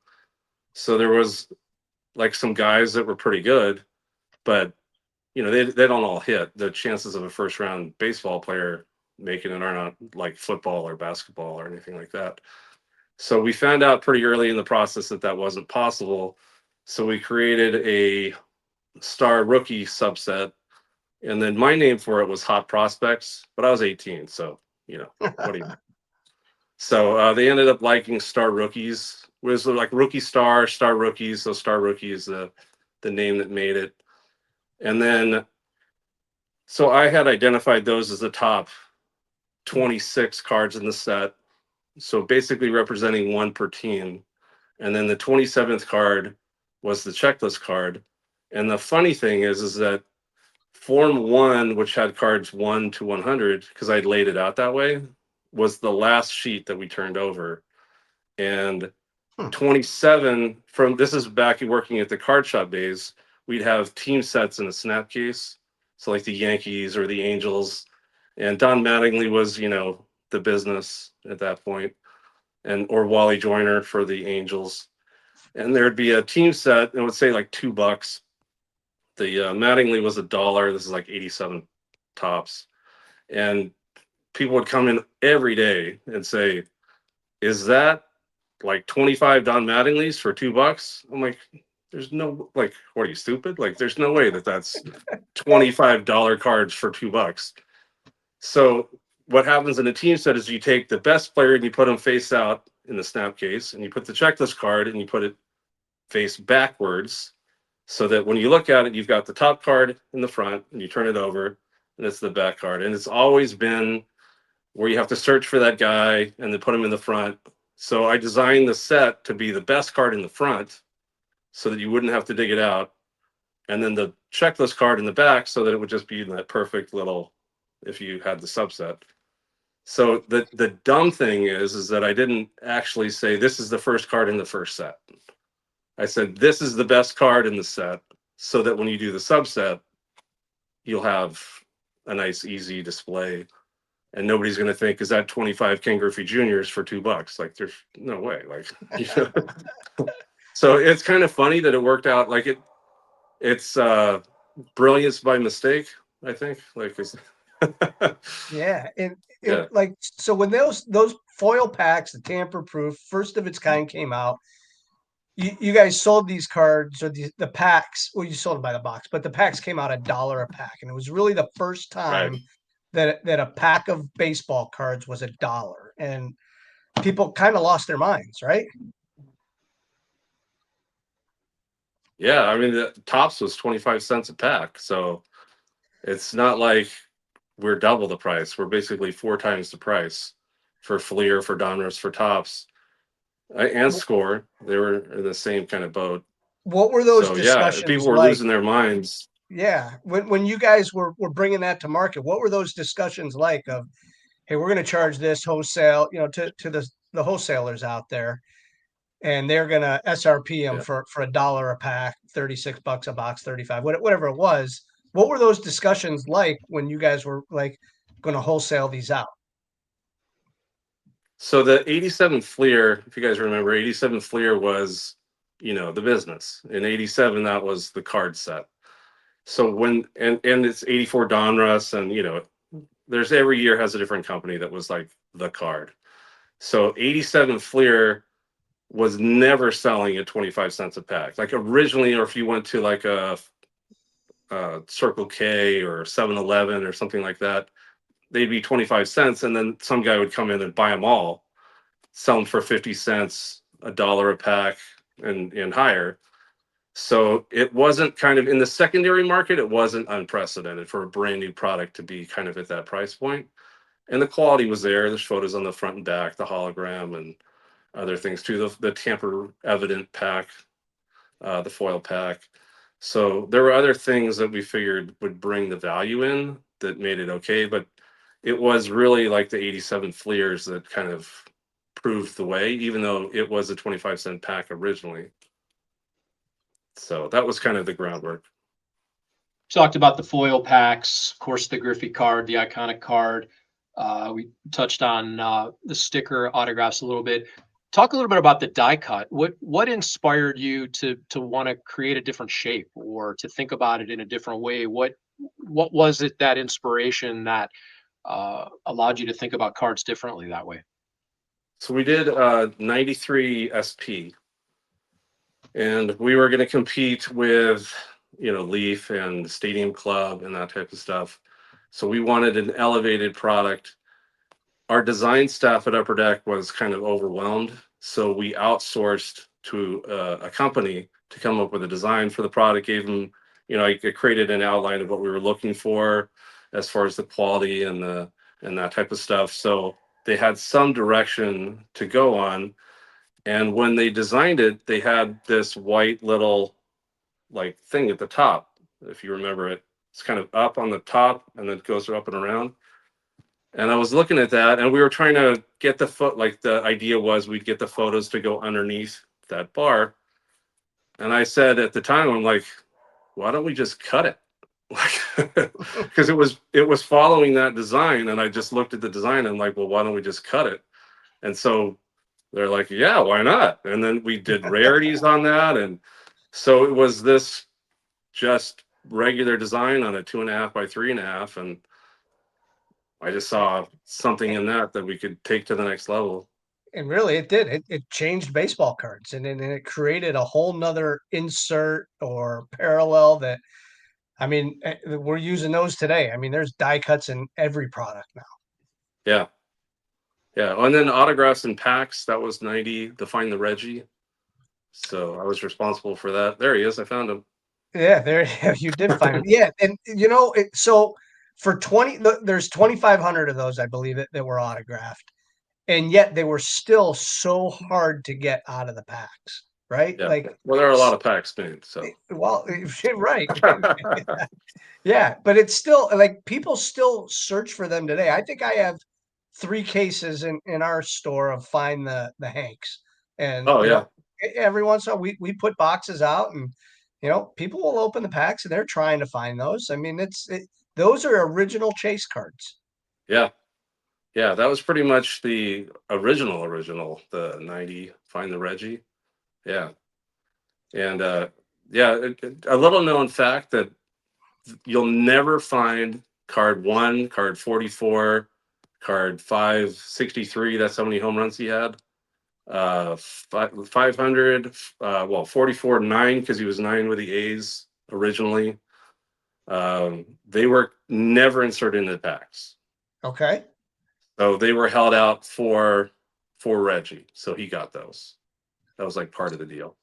So there was, like, some guys that were pretty good, but they don't all hit. The chances of a first round baseball player making it are not like football or basketball or anything like that. So we found out pretty early in the process that wasn't possible. So we created a star rookie subset, and then my name for it was Hot Prospects, but I was 18, so what do you? So they ended up liking Star Rookies. It was like Rookie Star Rookies. So Star Rookie is the name that made it. And then, so I had identified those as the top 26 cards in the set. So basically representing one per team. And then the 27th card was the checklist card. And the funny thing is that Form 1, which had cards 1 to 100, because I'd laid it out that way, was the last sheet that we turned over. And 27 from this is back working at the card shop days, we'd have team sets in a snap case. So like the Yankees or the Angels. And Don Mattingly was, the business at that point, and or Wally Joyner for the Angels. And there'd be a team set, and it would say like $2. The Mattingly was $1. This is like 87 tops. And people would come in every day and say, is that like 25 Don Mattingly's for $2? I'm like, there's no, like, what are you, stupid? Like, there's no way that that's $25 cards for $2. So what happens in a team set is you take the best player and you put them face out in the snap case, and you put the checklist card and you put it face backwards, so that when you look at it, you've got the top card in the front and you turn it over and it's the back card. And it's always been where you have to search for that guy and then put him in the front. So I designed the set to be the best card in the front so that you wouldn't have to dig it out. And then the checklist card in the back so that it would just be in that perfect little, if you had the subset. So the dumb thing is that I didn't actually say this is the first card in the first set. I said this is the best card in the set, so that when you do the subset, you'll have a nice, easy display. And nobody's going to think, is that 25 Ken Griffey Juniors for $2? Like, there's no way. Like, So it's kind of funny that it worked out. Like it's brilliance by mistake, I think. Like, it's Yeah, and Yeah. like so when those foil packs, the tamper-proof, first of its kind came out, you guys sold these cards or the packs. Well, you sold them by the box, but the packs came out $1 a pack, and it was really the first time that a pack of baseball cards was $1, and people kind of lost their minds, right? Yeah, I mean, the tops was 25 cents a pack. So it's not like we're double the price. We're basically 4 times the price for Fleer, for Donruss, for tops, and Score. They were in the same kind of boat. What were those So yeah, discussions people were like? losing their minds. Yeah, when you guys were bringing that to market, what were those discussions like? Of, hey, we're going to charge this wholesale, to the wholesalers out there, and they're going to SRP them Yeah. for $1 a pack, $36 a box, 35, whatever it was. What were those discussions like when you guys were like going to wholesale these out? So the 87 Fleer, if you guys remember, 87 Fleer was, the business. In 87, that was the card set. So when and it's 84 Donruss, and there's every year has a different company that was like the card. So 87 Fleer was never selling at 25 cents a pack. Like originally, or if you went to like a Circle K or 7-Eleven or something like that, they'd be 25 cents, and then some guy would come in and buy them all, sell them for 50 cents, $1 a pack, and higher. So it wasn't kind of in the secondary market, it wasn't unprecedented for a brand new product to be kind of at that price point. And the quality was there. There's photos on the front and back, the hologram, and other things too. The tamper evident pack, the foil pack. So there were other things that we figured would bring the value in that made it okay. But it was really like the 87 Fleers that kind of proved the way, even though it was a 25-cent pack originally. So that was kind of the groundwork. Talked about the foil packs, of course, the Griffey card, the iconic card. We touched on the sticker autographs a little bit. Talk a little bit about the die cut. What inspired you to want to create a different shape or to think about it in a different way? What was it, that inspiration that allowed you to think about cards differently that way? So we did 93 SP, and we were going to compete with Leaf and Stadium Club and that type of stuff. So we wanted an elevated product. Our design staff at Upper Deck was kind of overwhelmed, so we outsourced to a company to come up with a design for the product. Gave them, I created an outline of what we were looking for as far as the quality and that type of stuff. So they had some direction to go on. And when they designed it, they had this white little like thing at the top, if you remember it. It's kind of up on the top and then goes up and around. And I was looking at that, and we were trying to get the idea was we'd get the photos to go underneath that bar. And I said at the time, I'm like, why don't we just cut it? Like, because it was following that design, and I just looked at the design and I'm like, well, why don't we just cut it? And so they're like, yeah, why not? And then we did rarities on that, and so it was this just regular design on a 2.5 by 3.5, and I just saw something in that we could take to the next level. And really, it did. It changed baseball cards, and then it created a whole nother insert or parallel that, I mean, we're using those today. I mean, there's die cuts in every product now. Yeah. Yeah. And then autographs and packs, that was 90 to find the Reggie. So I was responsible for that. There he is. I found him. Yeah, there you did find him. Yeah, and so for 20, there's 2,500 of those, I believe, that were autographed, and yet they were still so hard to get out of the packs, right? Yeah. Like, Well, there are a lot of packs made. So, well, right. Yeah, but it's still like people still search for them today. I think I have 3 cases in our store of Find the Hanks, and oh, yeah. every once in a while we put boxes out, and people will open the packs and they're trying to find those. I mean, those are original chase cards. Yeah. Yeah. That was pretty much the original, the 90 Find the Reggie. Yeah. And yeah, a little known fact that you'll never find card 1, card 44, card 563. That's how many home runs he had. 500, 44 9, because he was 9 with the A's originally. They were never inserted into the packs. Okay. So they were held out for Reggie. So he got those. That was like part of the deal.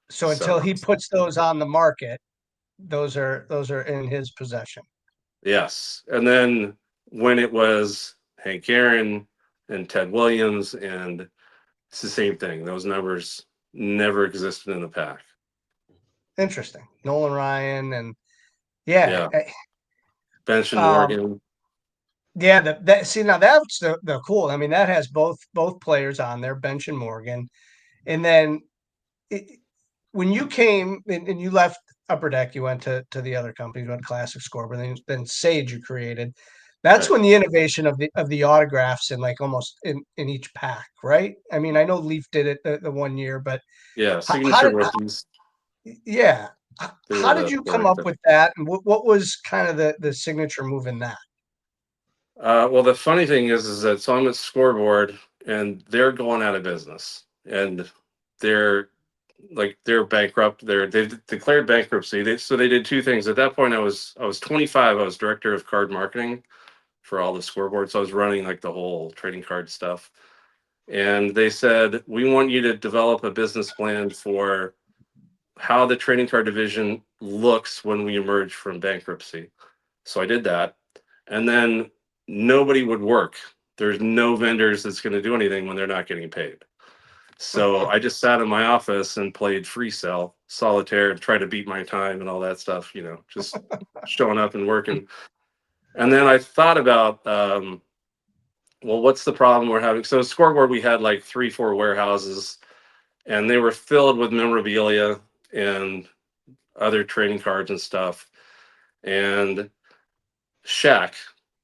So until he puts those on the market, those are in his possession. Yes. And then when it was Hank Aaron and Ted Williams, and it's the same thing. Those numbers never existed in the pack. Interesting. Nolan Ryan and yeah. Bench and Morgan. Yeah, that see, now that's the cool. I mean, that has both players on there, Bench and Morgan. And then when you came and you left Upper Deck, you went to the other companies, went Classic Scoreboard, then Sage you created. That's Right. when the innovation of the autographs in like almost in each pack, right? I mean, I know Leaf did it the one year, but Yeah, signature rookies. yeah. How did you come up right with that? And what was kind of the signature move in that? Well, the funny thing is that so I'm at Scoreboard and they're going out of business, and they're bankrupt. They've declared bankruptcy. So they did 2 things. At that point, I was 25. I was director of card marketing for all the Scoreboard. So I was running like the whole trading card stuff. And they said, we want you to develop a business plan for how the trading card division looks when we emerge from bankruptcy. So I did that. And then nobody would work. There's no vendors that's going to do anything when they're not getting paid. So I just sat in my office and played free cell, solitaire, to try to beat my time and all that stuff, just showing up and working. And then I thought about, well, what's the problem we're having? So Scoreboard, we had like 3-4 warehouses, and they were filled with memorabilia and other trading cards and stuff. And Shaq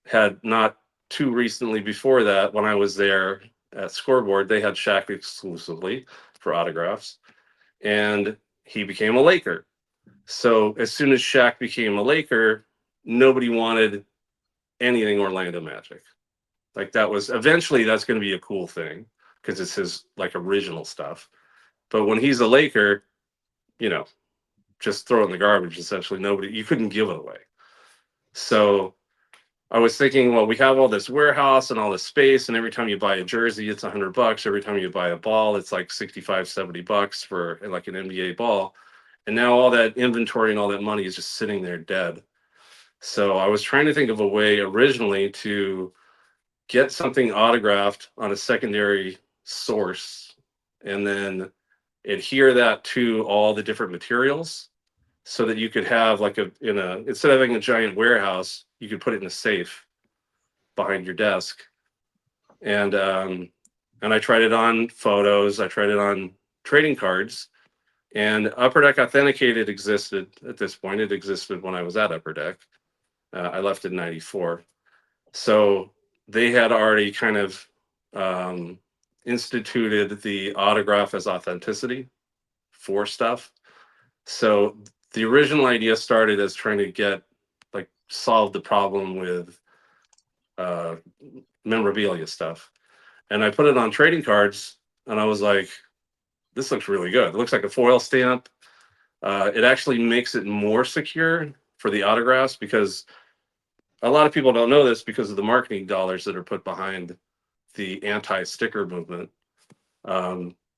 had not too recently before that, when I was there at Scoreboard, they had Shaq exclusively for autographs, and he became a Laker. So as soon as Shaq became a Laker, nobody wanted anything Orlando Magic. Like that was eventually that's going to be a cool thing because it's his like original stuff. But when he's a Laker, just throw it in the garbage. Essentially, you couldn't give it away. So I was thinking, well, we have all this warehouse and all this space, and every time you buy a jersey, it's $100. Every time you buy a ball, it's like $65-$70 for like an NBA ball. And now all that inventory and all that money is just sitting there dead. So I was trying to think of a way originally to get something autographed on a secondary source and then adhere that to all the different materials so that you could have like instead of having a giant warehouse, you could put it in a safe behind your desk. And I tried it on photos. I tried it on trading cards. And Upper Deck Authenticated existed at this point. It existed when I was at Upper Deck. I left in '94. So they had already kind of instituted the autograph as authenticity for stuff. So the original idea started as trying to solve the problem with memorabilia stuff. And I put it on trading cards, and I was like, this looks really good. It looks like a foil stamp. It actually makes it more secure for the autographs, because a lot of people don't know this because of the marketing dollars that are put behind the anti-sticker movement.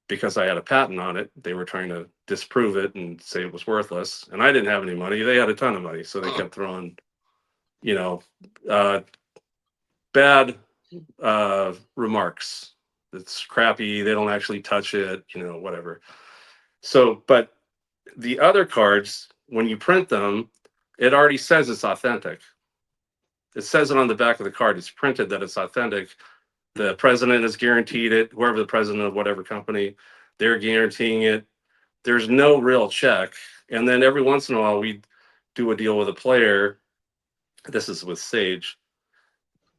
Because I had a patent on it, they were trying to disprove it and say it was worthless. And I didn't have any money. They had a ton of money. So they kept throwing, bad remarks. It's crappy. They don't actually touch it, whatever. So, but the other cards, when you print them, it already says it's authentic. It says it on the back of the card. It's printed that it's authentic. The president has guaranteed it. Whoever the president of whatever company, they're guaranteeing it. There's no real check. And then every once in a while, we do a deal with a player. This is with Sage.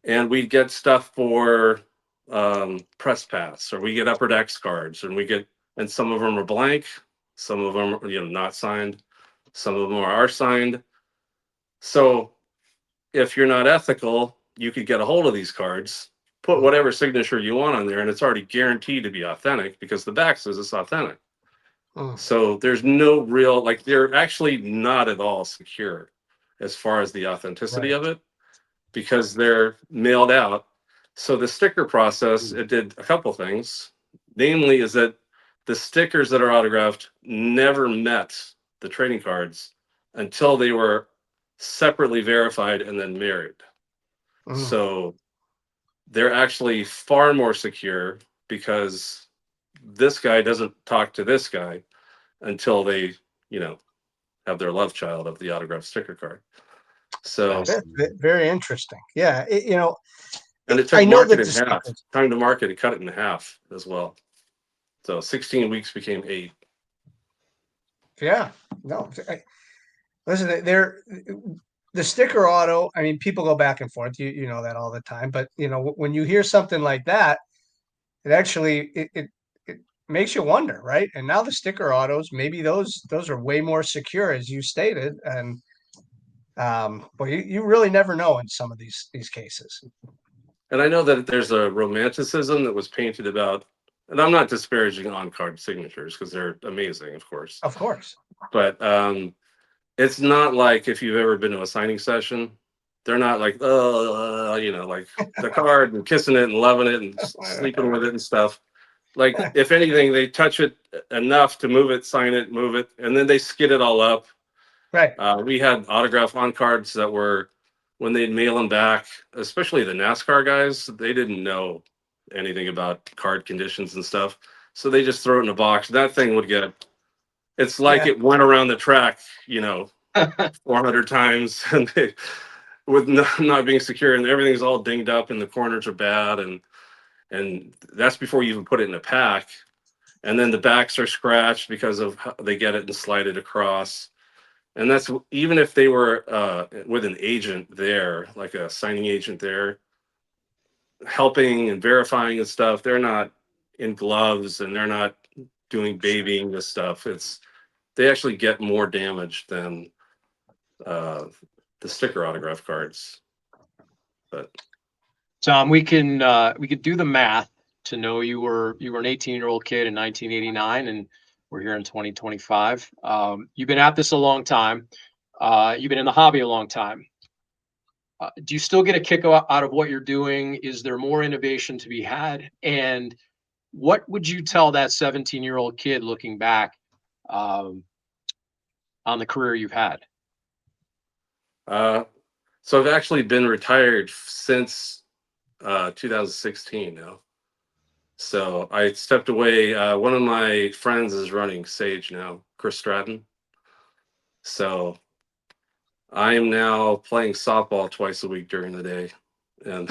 And we get stuff for press pass, or we get Upper Decks cards, and some of them are blank. Some of them are, not signed. Some of them are signed. So if you're not ethical, you could get a hold of these cards, put whatever signature you want on there, and it's already guaranteed to be authentic because the back says it's authentic. So there's no real, they're actually not at all secure as far as the authenticity of it, because they're mailed out. So the sticker process, it did a couple things. Namely is that the stickers that are autographed never met the trading cards until they were separately verified and then married. So they're actually far more secure, because this guy doesn't talk to this guy until they, have their love child of the autographed sticker card. So That's very interesting. Yeah. and it took I know that market the in half. stickers, Time to market, it cut it in half as well. So 16 weeks became 8. yeah, no, listen, the sticker auto. I mean, people go back and forth. You know that all the time. But when you hear something like that, it actually it makes you wonder, right? And now the sticker autos, maybe those are way more secure, as you stated. And but you really never know in some of these cases. And I know that there's a romanticism that was painted about, and I'm not disparaging on-card signatures because they're amazing, of course. Of course. But it's not like if you've ever been to a signing session, they're not like, like the card and kissing it and loving it and sleeping with it and stuff. Like, if anything, they touch it enough to move it, sign it, move it, and then they skid it all up. Right. We had autograph on cards that were, when they'd mail them back, especially the NASCAR guys, they didn't know anything about card conditions and stuff. So they just throw it in a box. That thing would get, it's like it went around the track, 400 times, and with not being secure, and everything's all dinged up and the corners are bad. And that's before you even put it in a pack. And then the backs are scratched because of how they get it and slide it across. And that's even if they were with an agent there, like a signing agent there, helping and verifying and stuff. They're not in gloves and they're not doing babying this stuff. They actually get more damage than the sticker autograph cards. But Tom, we can do the math to know you were an 18-year-old kid in 1989, and we're here in 2025. You've been at this a long time. You've been in the hobby a long time. Do you still get a kick out of what you're doing? Is there more innovation to be had? And what would you tell that 17-year-old kid looking back on the career you've had? So I've actually been retired since 2016 now. So I stepped away. One of my friends is running Sage now, Chris Stratton. So I am now playing softball twice a week during the day, and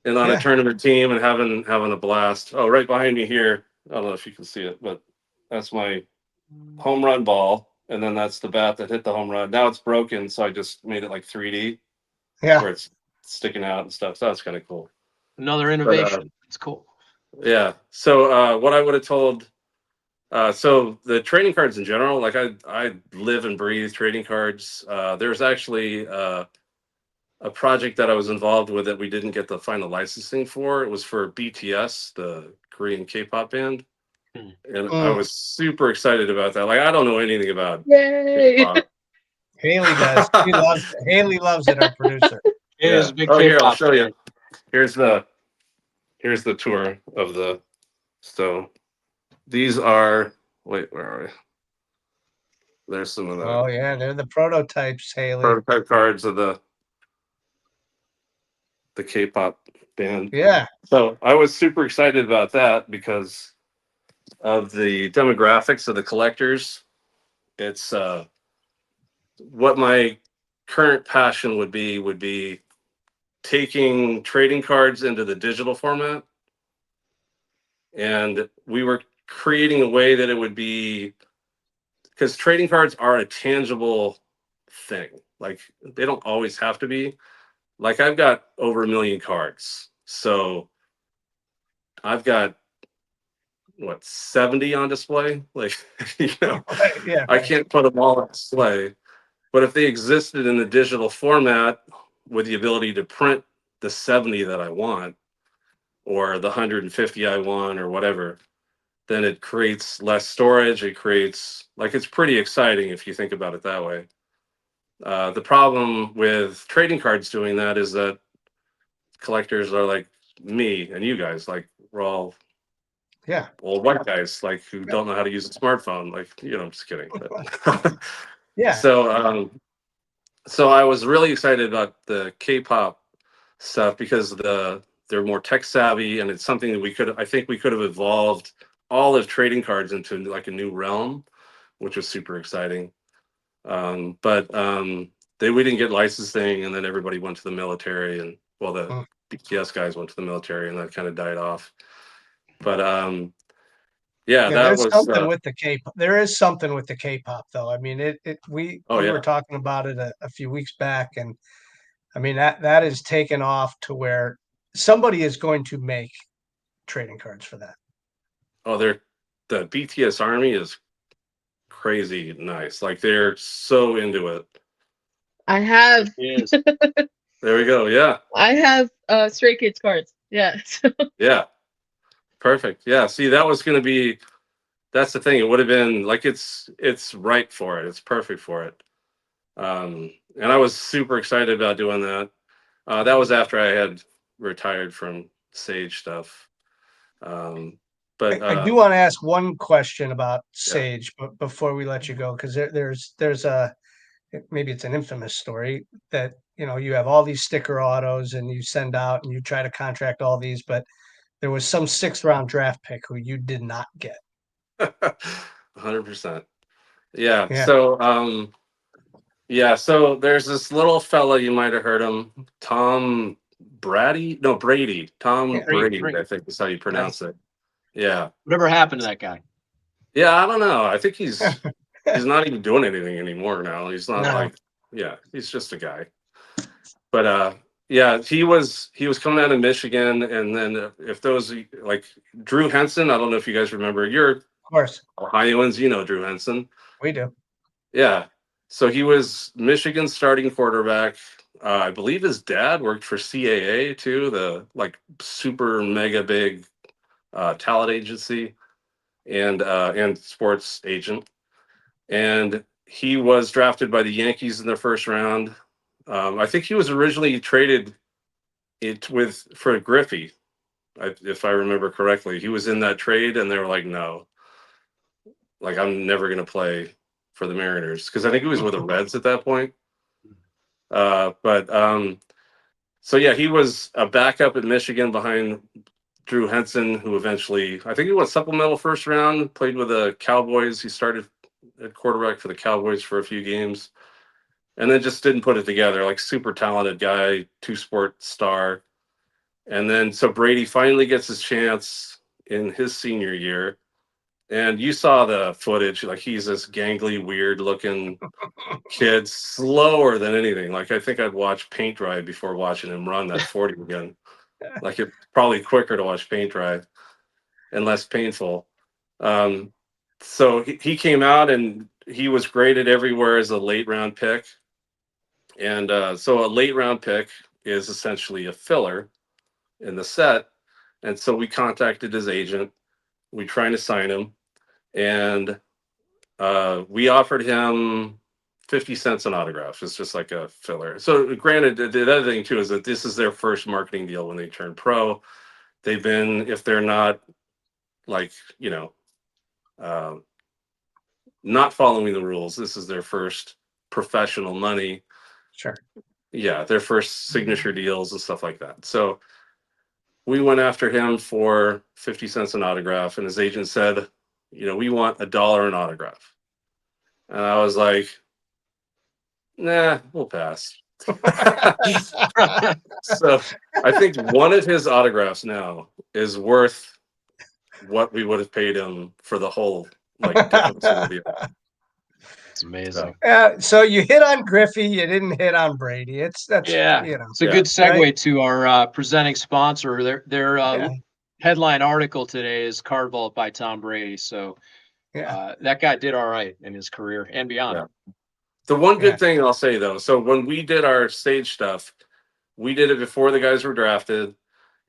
and on a Yeah. tournament team and having a blast. Oh, right behind me here. I don't know if you can see it, but that's my home run ball, and then that's the bat that hit the home run. Now it's broken, so I just made it like 3D Yeah. where it's sticking out and stuff. So that's kind of cool. Another innovation. It's cool. Yeah. So what I would have told. So the trading cards in general, like I live and breathe trading cards. There's actually a project that I was involved with that we didn't get the final licensing for. It was for BTS, the Korean K-pop band, and I was super excited about that. Like I don't know anything about K-pop. Haley does. She loves it. Haley loves it, our producer. It is a big Oh, here, I'll K-pop show fan. you. Here's the tour of the. So these are. Wait, where are we? There's some of the Oh yeah, they're the prototypes, Haley. prototype cards of the K-pop band. Yeah. So I was super excited about that because of the demographics of the collectors. It's what my current passion would be taking trading cards into the digital format, and we were creating a way that it would be, because trading cards are a tangible thing. Like they don't always have to be. Like I've got over 1 million cards, so I've got what 70 on display. Like Yeah. I can't put them all on display. But if they existed in the digital format with the ability to print the 70 that I want, or the 150 I want, or whatever, then it creates less storage. It creates, like, it's pretty exciting if you think about it that way. The problem with trading cards doing that is that collectors are like me and you guys, like we're all old white guys, like who don't know how to use a smartphone. Like, I'm just kidding. But Yeah. So I was really excited about the K-pop stuff because they're more tech savvy, and it's something that I think we could have evolved all of trading cards into like a new realm, which was super exciting. But we didn't get licensing, and then everybody went to the military, and the BTS guys went to the military, and that kind of died off. But that there's was something with the K-pop. There is something with the K-pop, though. I mean, we were talking about it a few weeks back, and I mean that is taken off to where somebody is going to make trading cards for that. Oh, the BTS army is crazy nice. Like they're so into it. I have. There we go. Yeah. I have Stray Kids cards. Yeah. Yeah. Perfect. Yeah. See, that's the thing. It would have been like it's right for it. It's perfect for it. And I was super excited about doing that. That was after I had retired from Sage stuff. But I do want to ask one question about Sage, but before we let you go, because there's a, maybe it's an infamous story that you have all these sticker autos and you send out and you try to contract all these, but there was some 6th round draft pick who you did not get. 100%. Yeah. So so there's this little fella, you might have heard him, Tom Brady. Tom Brady, I think is how you pronounce it. Yeah. Whatever happened to that guy? Yeah, I don't know. I think he's not even doing anything anymore now. He's not he's just a guy. But he was coming out of Michigan, and then if those like Drew Henson, I don't know if you guys remember. You're of course Ohioans, Drew Henson. We do. Yeah. So he was Michigan's starting quarterback. I believe his dad worked for CAA too, the like super mega big talent agency and sports agent. And he was drafted by the Yankees in the first round. I think he was originally traded for Griffey, if I remember correctly. He was in that trade, and they were like, no, like I'm never going to play for the Mariners, because I think he was with the Reds at that point. So yeah, he was a backup at Michigan behind Drew Henson, who eventually, I think he went supplemental first round, played with the Cowboys. He started at quarterback for the Cowboys for a few games, and then just didn't put it together. Like super talented guy, two-sport star. And then so Brady finally gets his chance in his senior year. And you saw the footage, like he's this gangly, weird looking kid, slower than anything. Like I think I'd watch paint dry before watching him run that 40 again. Like it's probably quicker to watch paint dry and less painful. So he came out and he was graded everywhere as a late round pick. And so a late round pick is essentially a filler in the set. And so we contacted his agent. We trying to sign him. And we offered him 50 cents an autograph. It's just like a filler. So granted, the other thing too is that this is their first marketing deal when they turn pro. They've been, if they're not like, not following the rules, this is their first professional money. Sure. Yeah, their first signature deals and stuff like that. So we went after him for 50 cents an autograph, and his agent said, we want $1 an autograph. And I was like, nah, we'll pass. So I think one of his autographs now is worth what we would have paid him for the whole difference in the deal. It's amazing. So you hit on Griffey, you didn't hit on Brady. It's a good segue to our presenting sponsor. Their headline article today is Card Vault by Tom Brady. So that guy did all right in his career and beyond. Yeah. The one good thing I'll say though, so when we did our stage stuff, we did it before the guys were drafted,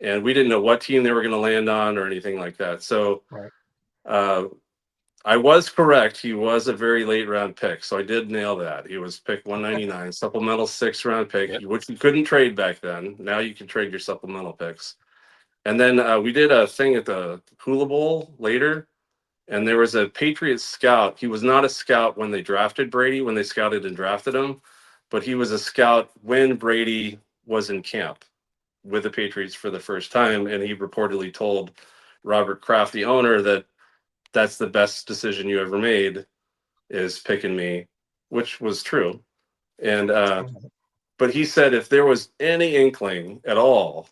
and we didn't know what team they were going to land on or anything like that. So I was correct. He was a very late round pick. So I did nail that. He was pick 199, supplemental 6th round pick, which you couldn't trade back then. Now you can trade your supplemental picks. And then we did a thing at the Hula Bowl later, and there was a Patriots scout. He was not a scout when they drafted Brady, when they scouted and drafted him, but he was a scout when Brady was in camp with the Patriots for the first time. And he reportedly told Robert Kraft, the owner, that that's the best decision you ever made, is picking me, which was true. And but he said if there was any inkling at all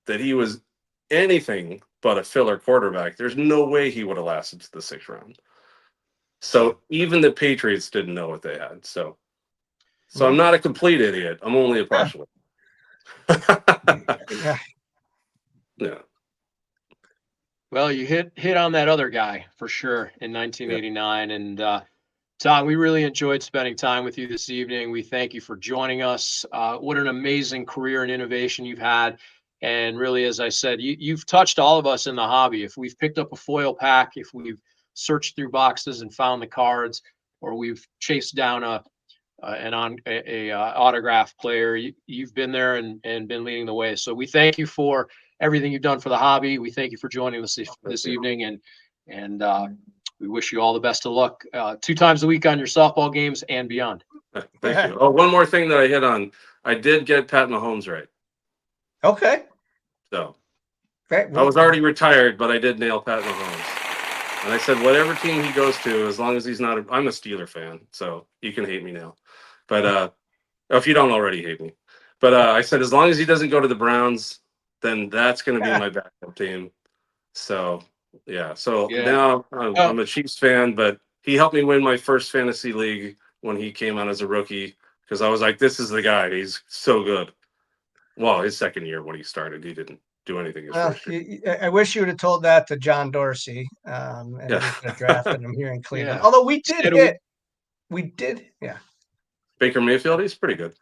that he was anything but a filler quarterback, there's no way he would have lasted to the 6th round. So even the Patriots didn't know what they had. So I'm not a complete idiot. I'm only a partial. Yeah. Well, you hit on that other guy for sure in 1989. And Tom, we really enjoyed spending time with you this evening. We thank you for joining us. What an amazing career and innovation you've had. And really, as I said, you've touched all of us in the hobby. If we've picked up a foil pack, if we've searched through boxes and found the cards, or we've chased down an autograph player, you've been there and been leading the way. So we thank you for everything you've done for the hobby. We thank you for joining us this evening, and we wish you all the best of luck 2 times a week on your softball games and beyond. Thank you. Oh, one more thing that I hit on. I did get Pat Mahomes right. Okay. So I was already retired, but I did nail Pat Mahomes. And I said, whatever team he goes to, as long as he's not, I'm a Steeler fan, so you can hate me now. But if you don't already hate me. But I said, as long as he doesn't go to the Browns, then that's going to be my backup team. So, yeah. So now I'm a Chiefs fan, but he helped me win my first fantasy league when he came out as a rookie, because I was like, this is the guy. He's so good. Well, his second year when he started, he didn't do anything his first year. I wish you would have told that to John Dorsey, and we could have drafted him here in Cleveland. Although we did. Baker Mayfield, he's pretty good.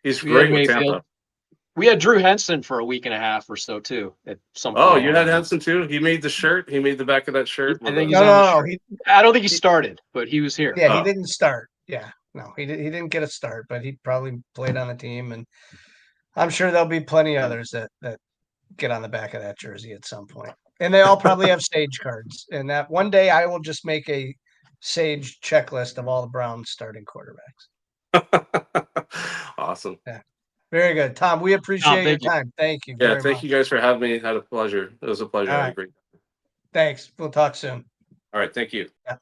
He's great with Tampa. We had Drew Henson for a week and a half or so too. At some point. Oh, you had Henson too? He made the shirt. He made the back of that shirt. I think I don't think he started, but he was here. Yeah, he didn't start. Yeah, no, he didn't get a start, but he probably played on the team, and I'm sure there'll be plenty of others that get on the back of that jersey at some point. And they all probably have Sage cards. And that one day I will just make a Sage checklist of all the Browns starting quarterbacks. Awesome. Yeah. Very good. Tom, we appreciate your time. Thank you. Yeah, thank you guys for having me. Had a pleasure. It was a pleasure. I had a great time. Thanks. We'll talk soon. All right. Thank you. Yeah.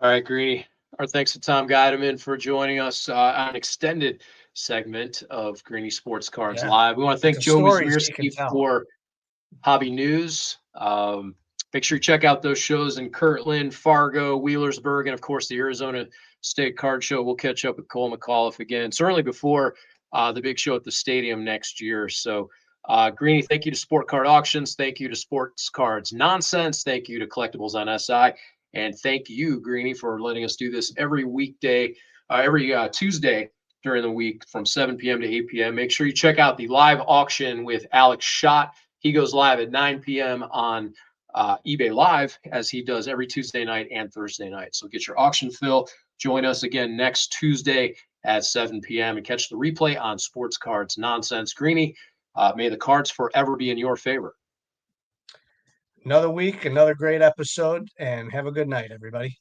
All right, Greeny. Our thanks to Tom Guideman for joining us on an extended segment of Greeny Sports Cards Yeah. Live. We want to thank The Joe stories you can Wizmierski tell. for Hobby News. Make sure you check out those shows in Kirtland, Fargo, Wheelersburg, and of course the Arizona State Card Show. We'll catch up with Cole McAuliffe again, certainly before the big show at the stadium next year. So, Greeny, thank you to Sport Card Auctions. Thank you to Sports Cards Nonsense. Thank you to Collectibles on SI. And thank you, Greeny, for letting us do this every weekday, every Tuesday during the week from 7 p.m. to 8 p.m. Make sure you check out the live auction with Alex Schott. He goes live at 9 p.m. on eBay Live, as he does every Tuesday night and Thursday night. So get your auction fill. Join us again next Tuesday at 7 p.m. and catch the replay on Sports Cards Nonsense. Greeny, may the cards forever be in your favor. Another week, another great episode, and have a good night, everybody.